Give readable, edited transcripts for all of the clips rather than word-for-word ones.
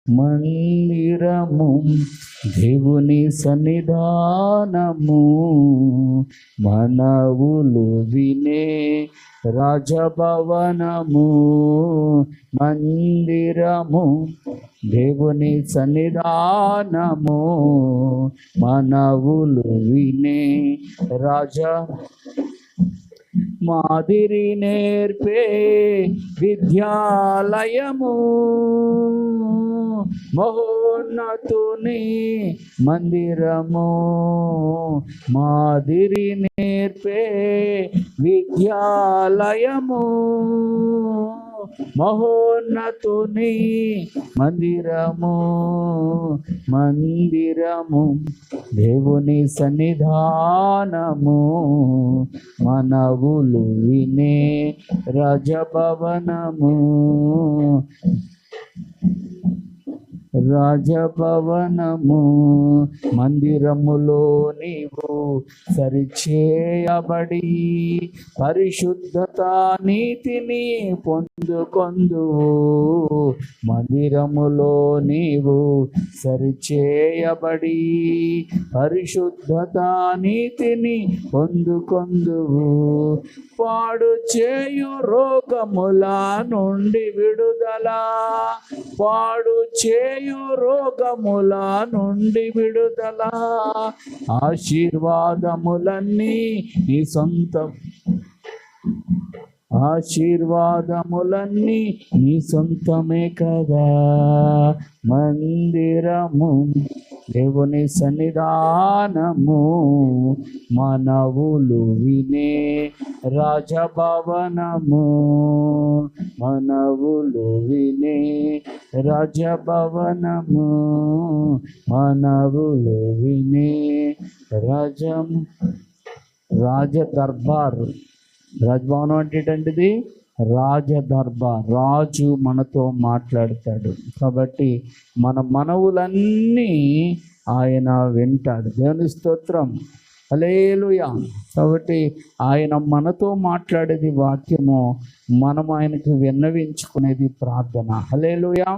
మందిరము దేవుని సన్నిధానము, మనవులు వినే రాజభవనము. మందిరము దేవుని సన్నిధానము, మనవులు వినే రాజ మాదిరి నేర్పే విద్యాలయము, మహోన్నతుని మందిరము. మాదిరి నేర్పే విద్యాలయము, మహోన్నతుని మందిరము. మందిరము దేవుని సన్నిధానము, మనవులు వినే రాజభవనము. రాజభవనము మందిరములో నీవు సరిచేయబడి పరిశుద్ధత నీతిని పొందుకొందువు. మందిరములో నీవు సరిచేయబడి పరిశుద్ధత నీతిని పొందుకొందువు. పాడు చేయు రోగముల నుండి విడుదల, పాడు చేయు రోగముల నుండి విడుదల. ఆశీర్వాదములన్నీ నీ సొంతం, ఆశీర్వాదములన్నీ నీ సొంతమే కదా. మందిరము దేవుని సన్నిధానము, మనవులు వినే రాజభవనము. మనవులు వినే రాజభవనము, మనవులు వినే రాజదర్బారు. రాజభవనం అంటే ఏంటంటే రాజదర్బార్. రాజు మనతో మాట్లాడతాడు కాబట్టి మన మనవులన్నీ ఆయన వింటాడు. దేవుని స్తోత్రం, హల్లెలూయా. కాబట్టి ఆయన మనతో మాట్లాడేది వాక్యము, మనం ఆయనకు విన్నవించుకునేది ప్రార్థన. హల్లెలూయా.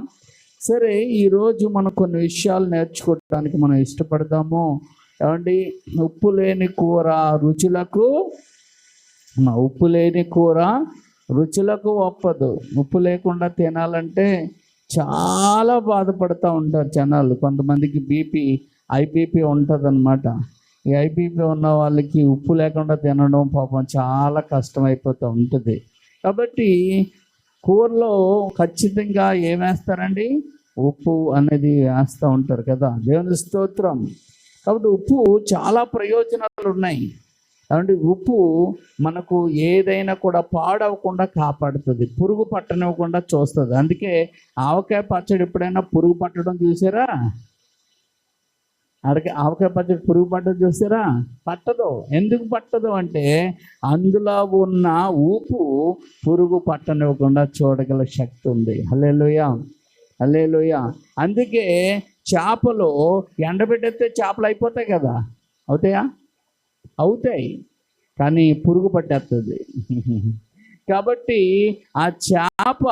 సరే, ఈరోజు మనం కొన్ని విషయాలు నేర్చుకోవడానికి మనం ఇష్టపడతాము. ఏమండి, ఉప్పు లేని కూర రుచులకు, ఉప్పు లేని కూర రుచులకు ఒప్పదు. ఉప్పు లేకుండా తినాలంటే చాలా బాధపడుతూ ఉంటారు జనాలు. కొంతమందికి ఐబీపీ ఉంటుంది అన్నమాట. ఈ ఐబీపీ ఉన్న వాళ్ళకి ఉప్పు లేకుండా తినడం పాపం చాలా కష్టమైపోతూ ఉంటుంది. కాబట్టి కూరలో ఖచ్చితంగా ఏం వేస్తారండి? ఉప్పు అనేది వేస్తూ ఉంటారు కదా. దేవుని స్తోత్రం. కాబట్టి ఉప్పు చాలా ప్రయోజనాలు ఉన్నాయి. కాబట్టి ఉప్పు మనకు ఏదైనా కూడా పాడవకుండా కాపాడుతుంది, పురుగు పట్టనివ్వకుండా చూస్తుంది. అందుకే ఆవకాయ పచ్చడి ఎప్పుడైనా పురుగు పట్టడం చూసారా? ఆవకాయ పచ్చడి పురుగు పట్టడం చూసారా? పట్టదు. ఎందుకు పట్టదు అంటే అందులో ఉన్న ఉప్పు పురుగు పట్టనివ్వకుండా చూడగల శక్తి ఉంది. హల్లెలూయా, హల్లెలూయా. అందుకే చేపలు ఎండబెట్టేస్తే చేపలు అయిపోతాయి కదా. అవుతాయా? అవుతాయి, కానీ పురుగు పట్టేస్తుంది. కాబట్టి ఆ చేప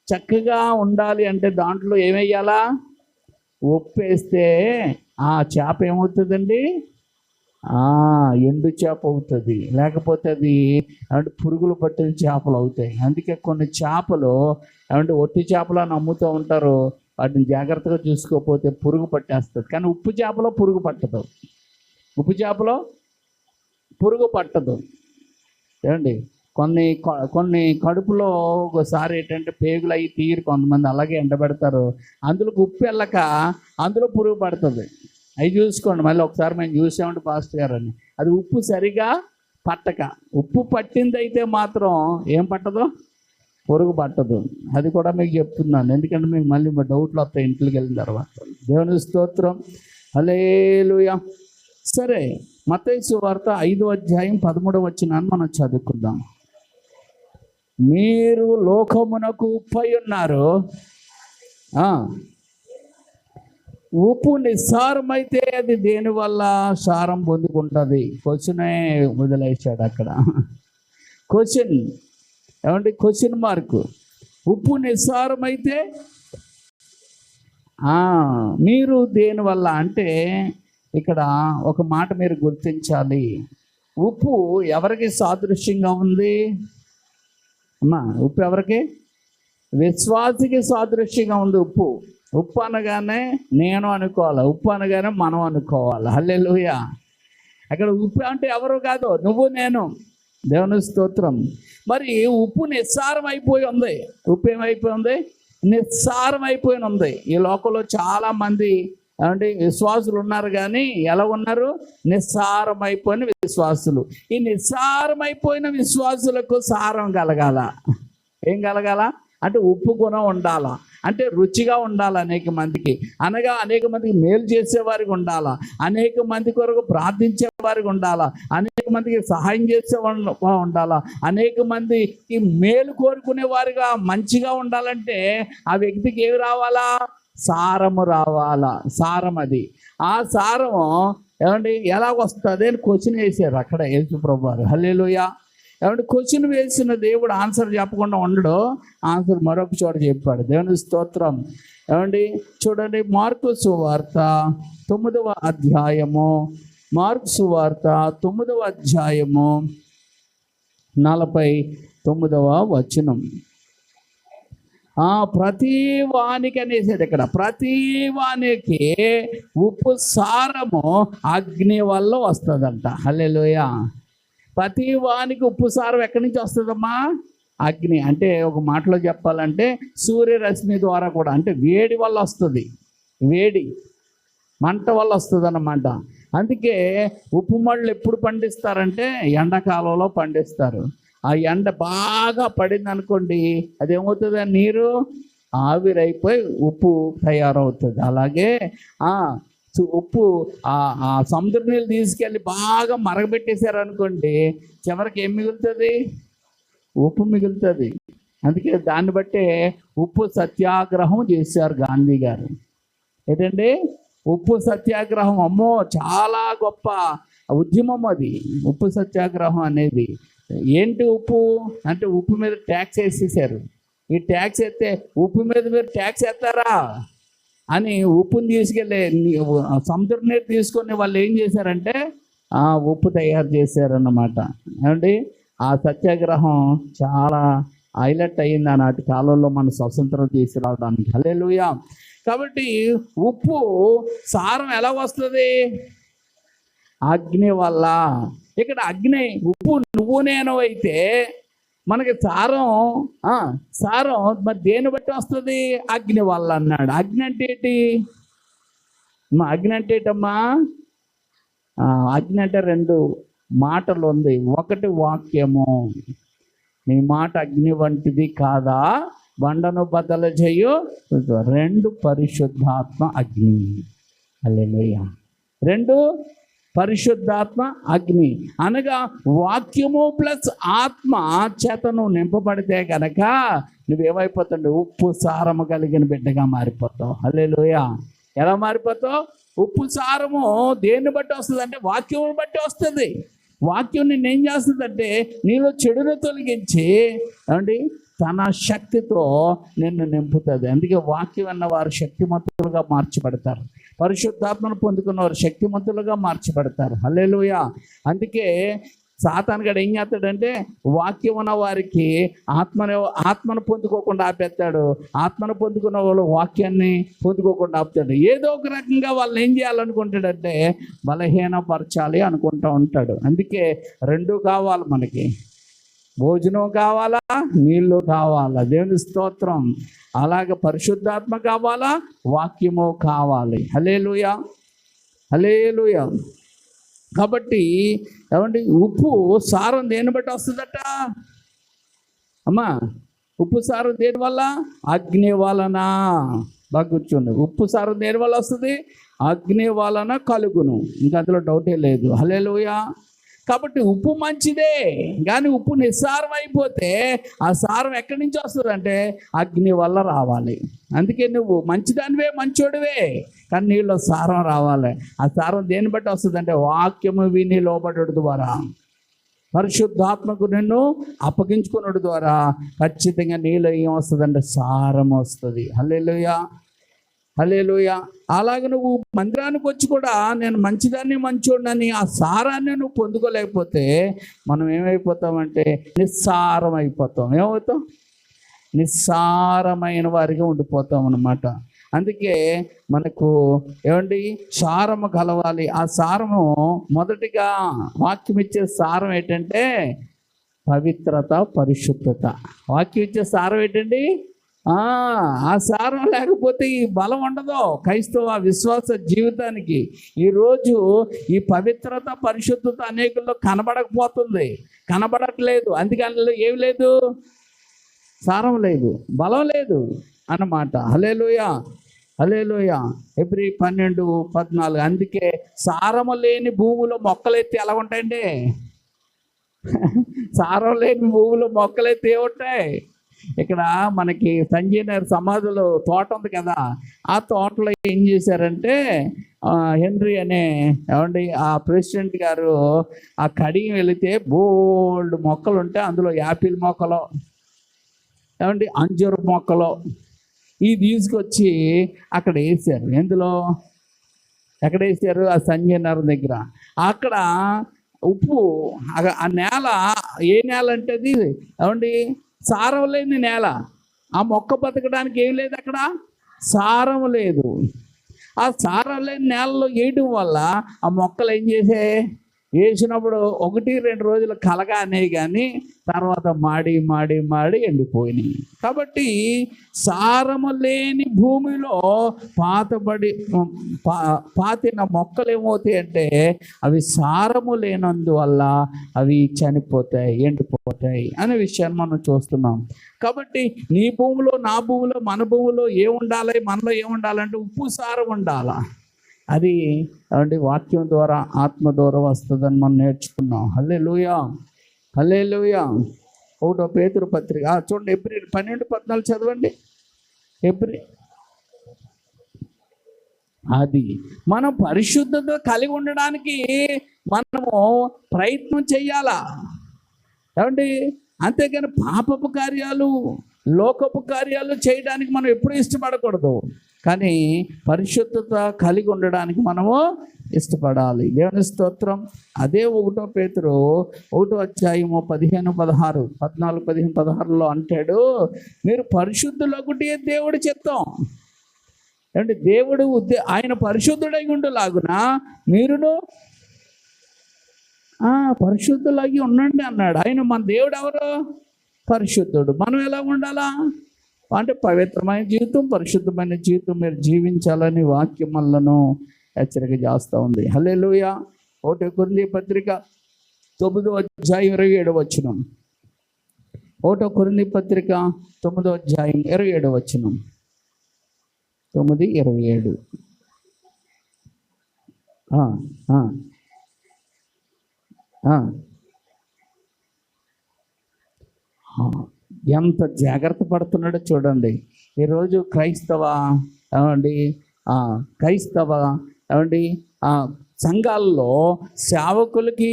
చక్కగా ఉండాలి అంటే దాంట్లో ఏమేయాలా? ఉప్పు వేస్తే ఆ చేప ఏమవుతుందండి? ఎండు చేప అవుతుంది. లేకపోతే అది అంటే పురుగులు పట్టిన చేపలు అవుతాయి. అందుకే కొన్ని చేపలు ఏమంటే ఒట్టి చేపలు అని అమ్ముతూ ఉంటారు. వాటిని జాగ్రత్తగా చూసుకోకపోతే పురుగు పట్టేస్తుంది. కానీ ఉప్పు చేపలో పురుగు పట్టదు. ఉప్పు చేపలో పురుగు పట్టదు. ఏమండి, కొన్ని కడుపులో ఒకసారి ఏంటంటే పేగులు అవి తీరు కొంతమంది అలాగే ఎండబెడతారు. అందులోకి ఉప్పు వెళ్ళక అందులో పురుగు పడుతుంది. అవి చూసుకోండి. మళ్ళీ ఒకసారి మేము చూసామంటే పాస్టర్ గారు అని, అది ఉప్పు సరిగా పట్టక, ఉప్పు పట్టింది అయితే మాత్రం ఏం పట్టదు? పురుగు పట్టదు. అది కూడా మీకు చెప్తున్నాను, ఎందుకంటే మీకు మళ్ళీ డౌట్లు వస్తాయి ఇంట్లోకి వెళ్ళిన తర్వాత. దేవుని స్తోత్రం, హల్లెలూయా. సరే, మత్తయి సువార్త 5వ అధ్యాయం 13వ వచనాన్ని మనం చదువుకుందాం. మీరు లోకమునకు ఉప్పై ఉన్నారు. ఉప్పు నిస్సారమైతే అది దేనివల్ల సారం పొందుకుంటుంది? క్వశ్చనే వదిలేశాడు అక్కడ. క్వశ్చన్ ఏమంటే క్వశ్చన్ మార్కు. ఉప్పు నిస్సారమైతే మీరు దేనివల్ల అంటే ఇక్కడ ఒక మాట మీరు గుర్తించాలి. ఉప్పు ఎవరికి సాదృశ్యంగా ఉంది అమ్మా? ఉప్పు ఎవరికి? విశ్వాసికి సాదృశ్యంగా ఉంది ఉప్పు. ఉప్పు అనగానే నేను అనుకోవాలి, ఉప్పు అనగానే మనం అనుకోవాలి. హల్లెలూయా. అక్కడ ఉప్పు అంటే ఎవరు కాదు, నువ్వు నేను. దేవుని స్తోత్రం. మరి ఉప్పు నిస్సారం అయిపోయి ఉంది. ఉప్పు ఏమైపోయి ఉంది? నిస్సారం అయిపోయి ఉంది. ఈ లోకంలో చాలామంది అంటే విశ్వాసులు ఉన్నారు, కానీ ఎలా ఉన్నారు? నిస్సారమైపోయిన విశ్వాసులు. ఈ నిస్సారమైపోయిన విశ్వాసులకు సారం కలగాల. ఏం కలగాల అంటే ఉప్పు గుణం ఉండాలా, అంటే రుచిగా ఉండాలి అనేక మందికి. అనగా అనేక మందికి మేలు చేసేవారికి ఉండాలా, అనేక మంది కొరకు ప్రార్థించే వారికి ఉండాలా, అనేక మందికి సహాయం చేసే ఉండాలా, అనేక మందికి మేలు కోరుకునే వారిగా మంచిగా ఉండాలంటే ఆ వ్యక్తికి ఏమి రావాలా? సారము రావాలా. సారం అది. ఆ సారము ఏమండి ఎలా వస్తుంది అని క్వశ్చన్ వేసారు అక్కడ యేసు ప్రభువు వారు. హల్లెలూయా. ఏమంటే క్వశ్చన్ వేసిన దేవుడు ఆన్సర్ చెప్పకుండా ఉండడు, ఆన్సర్ మరొక చోట చెప్పాడు. దేవుని స్తోత్రం. ఏమండి చూడండి, మార్కు సువార్త 9వ అధ్యాయము, మార్కు సువార్త 9వ అధ్యాయము 49వ వచనం. ప్రతి వానికి అనేసాడు ఇక్కడ. ప్రతి వానికి ఉప్పు సారము అగ్ని వల్ల వస్తుందంట. హల్లెలూయా. ప్రతి వానికి ఉప్పు సారం ఎక్కడి నుంచి వస్తుందమ్మా? అగ్ని. అంటే ఒక మాటలో చెప్పాలంటే సూర్యరశ్మి ద్వారా కూడా, అంటే వేడి వల్ల వస్తుంది. వేడి మంట వల్ల వస్తుంది అన్నమాట. అందుకే ఉప్పు మళ్ళు ఎప్పుడు పండిస్తారంటే ఎండాకాలంలో పండిస్తారు. ఆ ఎండ బాగా పడింది అనుకోండి, అదేమవుతుంది? నీరు ఆవిరైపోయి ఉప్పు తయారవుతుంది. అలాగే ఉప్పు ఆ సముద్ర నీళ్ళు తీసుకెళ్ళి బాగా మరగబెట్టేశారు అనుకోండి, చివరికి ఏం మిగులుతుంది? ఉప్పు మిగులుతుంది. అందుకే దాన్ని బట్టే ఉప్పు సత్యాగ్రహం చేశారు గాంధీ గారు. ఏంటండి? ఉప్పు సత్యాగ్రహం. అమ్మో, చాలా గొప్ప ఉద్యమం అది, ఉప్పు సత్యాగ్రహం అనేది. ఏంటి ఉప్పు అంటే? ఉప్పు మీద ట్యాక్స్ వేసేసారు. ఈ ట్యాక్స్ ఎత్తే ఉప్పు మీద మీరు ట్యాక్స్ వేస్తారా అని ఉప్పుని తీసుకెళ్ళి సముద్ర నీరు తీసుకొని వాళ్ళు ఏం చేశారంటే ఉప్పు తయారు చేశారన్నమాట. ఏమండి? ఆ సత్యాగ్రహం చాలా హైలైట్ అయ్యింది ఆనాటి కాలంలో మన స్వతంత్రం తీసుకురావడానికి. హల్లెలూయా. కాబట్టి ఉప్పు సారం ఎలా వస్తుంది? అగ్ని వల్ల. ఇక్కడ అగ్ని, ఉప్పు నువ్వు నేను అయితే మనకి సారం మరి దేన్ని బట్టి వస్తుంది? అగ్ని వల్ల అన్నాడు. అగ్ని అంటే ఏంటి? అగ్ని అంటే ఏంటమ్మా? అగ్ని అంటే 2 మాటలు ఉంది. ఒకటి వాక్యము. నీ మాట అగ్ని వంటిది కాదా, బండను బద్దలు చేయు. 2 పరిశుద్ధాత్మ అగ్ని. హల్లెలూయా. 2 పరిశుద్ధాత్మ అగ్ని. అనగా వాక్యము ప్లస్ ఆత్మ చేత నువ్వు నింపబడితే కనుక నువ్వేమైపోతావు? ఉప్పు సారము కలిగిన బిడ్డగా మారిపోతావు. హల్లెలూయా. ఎలా మారిపోతావు? ఉప్పు సారము దేన్ని బట్టి వస్తుంది అంటే వాక్యం బట్టి వస్తుంది. వాక్యం నిన్ను ఏం చేస్తుందంటే నీలో చెడును తొలగించి ఏమండి తన శక్తితో నిన్ను నింపుతుంది. అందుకే వాక్యం అన్న వారు శక్తిమంతులుగా మార్చబడతారు. పరిశుద్ధాత్మను పొందుకున్న వారు శక్తిమంతులుగా మార్చబడతారు. హల్లెలూయా. అందుకే సాతానుగాడు ఏం చేస్తాడంటే వాక్యం ఉన్న వారికి ఆత్మను పొందుకోకుండా ఆపేస్తాడు. ఆత్మను పొందుకున్న వాళ్ళు వాక్యాన్ని పొందుకోకుండా ఆపుతాడు. ఏదో ఒక రకంగా వాళ్ళని ఏం చేయాలనుకుంటాడంటే బలహీనపరచాలి అనుకుంటూ ఉంటాడు. అందుకే 2 కావాలి మనకి. భోజనం కావాలా, నీళ్ళు కావాలా. దేవుని స్తోత్రం. అలాగే పరిశుద్ధాత్మ కావాలా, వాక్యము కావాలి. హల్లెలూయా. హల్లెలూయా. కాబట్టి ఏమండి ఉప్పు సారం దేన్ని బట్టి వస్తుందట అమ్మా? ఉప్పు సారం దేని వల్ల? అగ్ని వలన. బాగా కూర్చోండి. ఉప్పు సారం దేని వల్ల వస్తుంది? అగ్ని వలన కలుగును. ఇంకా అందులో డౌటే లేదు. హల్లెలూయా. కాబట్టి ఉప్పు మంచిదే, కానీ ఉప్పు నిస్సారం అయిపోతే ఆ సారం ఎక్కడి నుంచి వస్తుంది అంటే అగ్ని వల్ల రావాలి. అందుకే నువ్వు మంచిదానివే, మంచోడివే, కానీ నీళ్ళు సారం రావాలి. ఆ సారం దేన్ని బట్టి వస్తుంది అంటే వాక్యము విని లోబడడు ద్వారా, పరిశుద్ధాత్మకు నిన్ను అప్పగించుకున్నడు ద్వారా ఖచ్చితంగా నీళ్ళు ఏం వస్తుందంటే సారం వస్తుంది. హల్లెలూయా. హల్లెలూయా. అలాగే నువ్వు మందిరానికి వచ్చి కూడా నేను మంచిదాన్ని మంచోడినని ఆ సారాన్ని నువ్వు పొందుకోలేకపోతే మనం ఏమైపోతామంటే నిస్సారం అయిపోతాం. ఏమవుతాం? నిస్సారమైన వారిగా ఉండిపోతాం అన్నమాట. అందుకే మనకు ఏమండి సారము కలవాలి. ఆ సారము మొదటిగా వాక్యం ఇచ్చే సారం ఏంటంటే పవిత్రత, పరిశుద్ధత. వాక్యం ఇచ్చే సారం ఏంటండి? ఆ సారం లేకపోతే ఈ బలం ఉండదు క్రైస్తవ విశ్వాస జీవితానికి. ఈరోజు ఈ పవిత్రత, పరిశుద్ధత అనేకుల్లో కనబడకపోతుంది, కనబడట్లేదు. అందుకని ఏం లేదు, సారం లేదు, బలం లేదు అన్నమాట. హల్లెలూయా, హల్లెలూయా. హెబ్రీ 12:14. అందుకే సారము లేని భూమిలో మొక్కలెత్తి ఎలా ఉంటాయండి? సారం లేని భూమిలో మొక్కలెత్తి ఏముంటాయి? ఇక్కడ మనకి సంజయ్ నగర్ సమాధిలో తోట ఉంది కదా, ఆ తోటలో ఏం చేశారంటే హెన్రీ అనే ఏమండి ఆ ప్రెసిడెంట్ గారు ఆ కడిగి వెళితే బోల్డ్ మొక్కలు ఉంటే అందులో యాపిల్ మొక్కలు, ఏమండి అంజూరు మొక్కలు ఇవి తీసుకొచ్చి అక్కడ వేసారు. ఎందులో? ఎక్కడ వేసారు? ఆ సంజయ్ నగర్ దగ్గర. అక్కడ ఉప్పు, ఆ నేల ఏ నేల అంటే అది ఏమండి సారం లేని నేల. ఆ మొక్క బతకడానికి ఏం లేదు, అక్కడ సారం లేదు. ఆ సారం లేని నేలలో వేయడం వల్ల ఆ మొక్కలు ఏం చేసాయి? వేసినప్పుడు 1-2 రోజులు కలగా అనేవి, కానీ తర్వాత మాడి మాడి మాడి ఎండిపోయినాయి. కాబట్టి సారము లేని భూమిలో పాతిన మొక్కలు ఏమవుతాయి అంటే అవి సారము లేనందువల్ల అవి చనిపోతాయి, ఎండిపోతాయి అనే విషయాన్ని మనం చూస్తున్నాం. కాబట్టి నీ భూమిలో, నా భూమిలో, మన భూమిలో ఏముండాలి? మనలో ఏముండాలంటే ఉప్పు, సారం ఉండాలా. అది అంటే వాక్యం ద్వారా, ఆత్మ ద్వారా వస్తుందని మనం నేర్చుకున్నాం. హల్లెలూయా, హల్లెలూయా. 1 పేతురు పత్రిక చూడండి, ఏప్రిల్ 12-14 చదవండి. ఏప్రిల్ అది మనం పరిశుద్ధత కలిగి ఉండడానికి మనము ప్రయత్నం చెయ్యాలా, ఏమండి? అంతేగాని పాపపు కార్యాలు, లోకపు కార్యాలు చేయడానికి మనం ఎప్పుడూ ఇష్టపడకూడదు. కానీ పరిశుద్ధత కలిగి ఉండడానికి మనము ఇష్టపడాలి. దేవుని స్తోత్రం. అదే 1 పేతురు 1:15-16, 14, 15, 16లో అంటాడు, మీరు పరిశుద్ధులొకటి దేవుడి చిత్తం. అంటే దేవుడు ఆయన పరిశుద్ధుడై ఉండులాగున మీరును పరిశుద్ధులై ఉండండి అన్నాడు. ఆయన మన దేవుడు ఎవరు? పరిశుద్ధుడు. మనం ఎలా ఉండాలా అంటే పవిత్రమైన జీవితం, పరిశుద్ధమైన జీవితం మీరు జీవించాలని వాక్యం మనలను హెచ్చరిక చేస్తూ ఉంది. హల్లెలూయా. 1 కొరింథీ పత్రిక 9:27. 1 కొరింథీ పత్రిక 9:27. 9:27. ఎంత జాగ్రత్త పడుతున్నాడో చూడండి. ఈరోజు క్రైస్తవ సంఘాల్లో సేవకులకి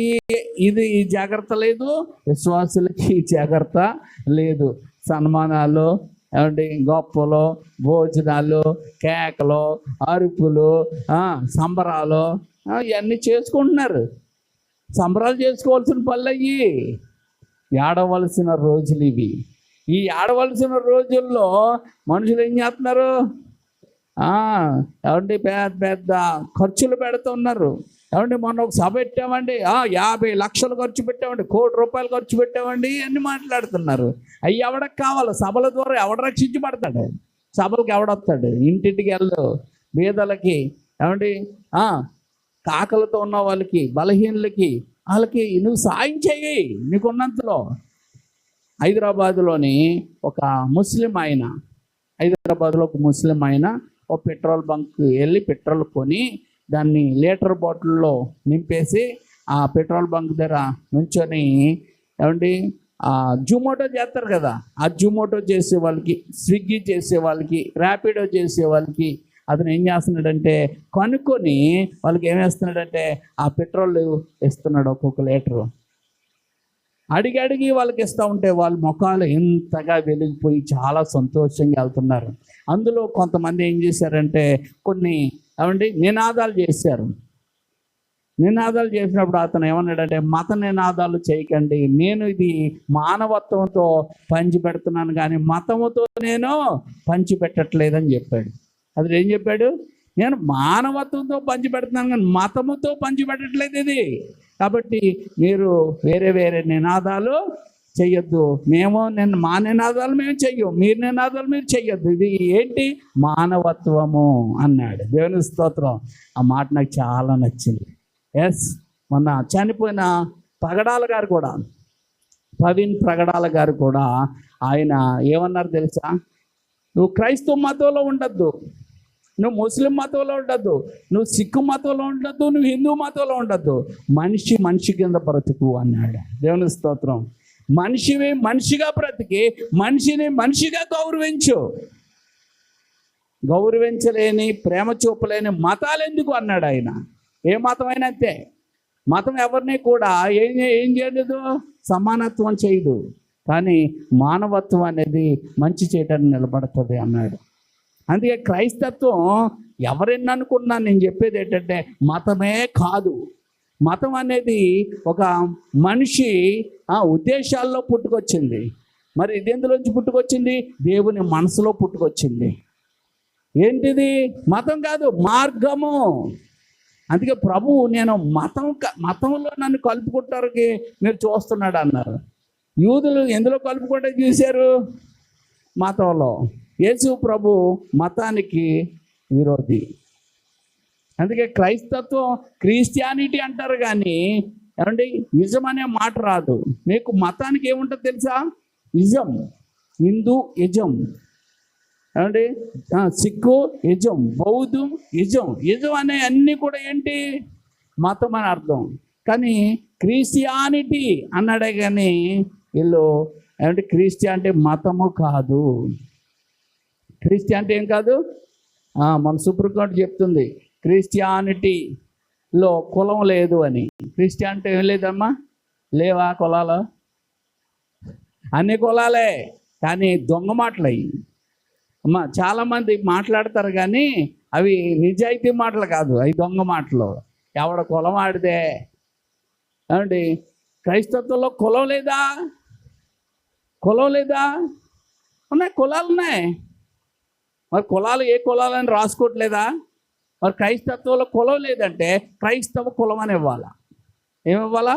ఇది జాగ్రత్త లేదు, విశ్వాసులకి జాగ్రత్త లేదు. సన్మానాలు, ఏమండి గొప్పలు, భోజనాలు, కేకలు, అరుపులు, సంబరాలు ఇవన్నీ చేసుకుంటున్నారు. సంబరాలు చేసుకోవాల్సిన పనులు అయ్యి ఏడవలసిన రోజులు ఇవి. ఈ ఏడవలసిన రోజుల్లో మనుషులు ఏం చేస్తున్నారు? ఏమండి పెద్ద పెద్ద ఖర్చులు పెడుతున్నారు. ఏమండి మొన్న ఒక సభ పెట్టామండి, 50 లక్షలు ఖర్చు పెట్టామండి, 1 కోటి రూపాయలు ఖర్చు పెట్టామండి అన్ని మాట్లాడుతున్నారు. అవి ఎవడకు కావాలి? సభల ద్వారా ఎవడ రక్షించబడతాడు? సభలకు ఎవడొస్తాడు? ఇంటింటికి వెళ్ళు, బీదలకి, ఏమండి కాకలతో ఉన్న వాళ్ళకి, బలహీనులకి, వాళ్ళకి నువ్వు సాయం చేయి నీకున్నంతలో. హైదరాబాద్లోని ఒక ముస్లిం ఆయన, హైదరాబాద్లో ఒక ముస్లిం ఆయన ఒక పెట్రోల్ బంక్ వెళ్ళి పెట్రోల్ కొని దాన్ని లీటర్ బాటిల్లో నింపేసి ఆ పెట్రోల్ బంక్ దగ్గర నుంచొని, ఏమండి జొమాటో చేస్తారు కదా, ఆ జొమాటో చేసే వాళ్ళకి, స్విగ్గీ చేసే వాళ్ళకి, ర్యాపిడో చేసే వాళ్ళకి అతను ఏం చేస్తున్నాడంటే కనుక్కొని వాళ్ళకి ఏం వేస్తున్నాడంటే ఆ పెట్రోల్ ఇస్తున్నాడు ఒక్కొక్క లీటరు. అడిగి అడిగి వాళ్ళకి ఇస్తూ ఉంటే వాళ్ళ ముఖాలు ఎంతగా వెలిగిపోయి చాలా సంతోషంగా వెళ్తున్నారు. అందులో కొంతమంది ఏం చేశారంటే కొన్ని నినాదాలు చేశారు. నినాదాలు చేసినప్పుడు అతను ఏమన్నాడంటే, మత నినాదాలు చేయకండి, నేను ఇది మానవత్వంతో పంచిపెడుతున్నాను కానీ మతముతో నేను పంచిపెట్టట్లేదని చెప్పాడు. అది ఏం చెప్పాడు? నేను మానవత్వంతో పంచిపెడుతున్నాను కానీ మతముతో పంచిపెట్టట్లేదు ఇది. కాబట్టి మీరు వేరే వేరే నినాదాలు చెయ్యొద్దు. మా నినాదాలు మేము చెయ్యం, మీరు నినాదాలు మీరు చెయ్యొద్దు. ఇది ఏంటి? మానవత్వము అన్నాడు. దేవుని స్తోత్రం. ఆ మాట నాకు చాలా నచ్చింది. ఎస్, మొన్న చనిపోయిన పగడాల గారు కూడా, ప్రవీణ్ ప్రగడాల గారు కూడా ఆయన ఏమన్నారు తెలుసా? నువ్వు క్రైస్తవ మతంలో ఉండద్దు, నువ్వు ముస్లిం మతంలో ఉండద్దు, నువ్వు సిక్కు మతంలో ఉండద్దు, నువ్వు హిందూ మతంలో ఉండద్దు, మనిషి కింద బ్రతుకు అన్నాడు. దేవుని స్తోత్రం. మనిషివి మనిషిగా బ్రతికి మనిషిని మనిషిగా గౌరవించు. గౌరవించలేని, ప్రేమ చూపలేని మతాలు ఎందుకు అన్నాడు ఆయన. ఏ మతం అయినా అంతే. మతం ఎవరిని కూడా ఏం చేయలేదు, సమానత్వం చేయదు. కానీ మానవత్వం అనేది మంచి చేయటానికి నిలబడుతుంది అన్నాడు. అందుకే క్రైస్తత్వం ఎవరైనా అనుకున్నా నేను చెప్పేది ఏంటంటే మతమే కాదు. మతం అనేది ఒక మనిషి ఉద్దేశాల్లో పుట్టుకొచ్చింది. మరి ఇది ఎందులోంచి పుట్టుకొచ్చింది? దేవుని మనసులో పుట్టుకొచ్చింది. ఏంటిది? మతం కాదు, మార్గము. అందుకే ప్రభువు నేను మతంలో నన్ను కలుపుకుంటానికి మీరు చూస్తున్నాడు అన్నారు. యూదులు ఎందులో కలుపుకుంటే చూశారు? మతంలో. యేసు ప్రభు మతానికి విరోధి. అందుకే క్రైస్తత్వం క్రిస్టియానిటీ అంటారు కానీ ఇజం అనే మాట రాదు. మీకు మతానికి ఏముంటుంది తెలుసా? Ism, Hindu ism, Sikh ism, బౌద్ధం ఇజం. ఇజం అనే అన్నీ కూడా ఏంటి? మతం అని అర్థం. కానీ క్రిస్టియానిటీ అన్నాడే కానీ వీళ్ళు క్రిస్టియానిటీ మతము కాదు. క్రిస్టియానిటీ ఏం కాదు. మన సుప్రీంకోర్టు చెప్తుంది క్రిస్టియానిటీలో కులం లేదు అని. క్రిస్టియానిటీ ఏం లేదమ్మా, లేవా కులాలు? అన్ని కులాలే, కానీ దొంగ మాటలు అయ్యి అమ్మా. చాలామంది మాట్లాడతారు కానీ అవి నిజాయితీ మాటలు కాదు, అవి దొంగ మాటలు. ఎవడ కులం ఆడితే క్రైస్తత్వంలో కులం లేదా? కులం లేదా? ఉన్నాయి, కులాలు ఉన్నాయి. మరి కులాలు ఏ కులాలని రాసుకోవట్లేదా? మరి క్రైస్తత్వంలో కులం లేదంటే క్రైస్తవ కులం అని ఇవ్వాలా? ఏమివ్వాలా?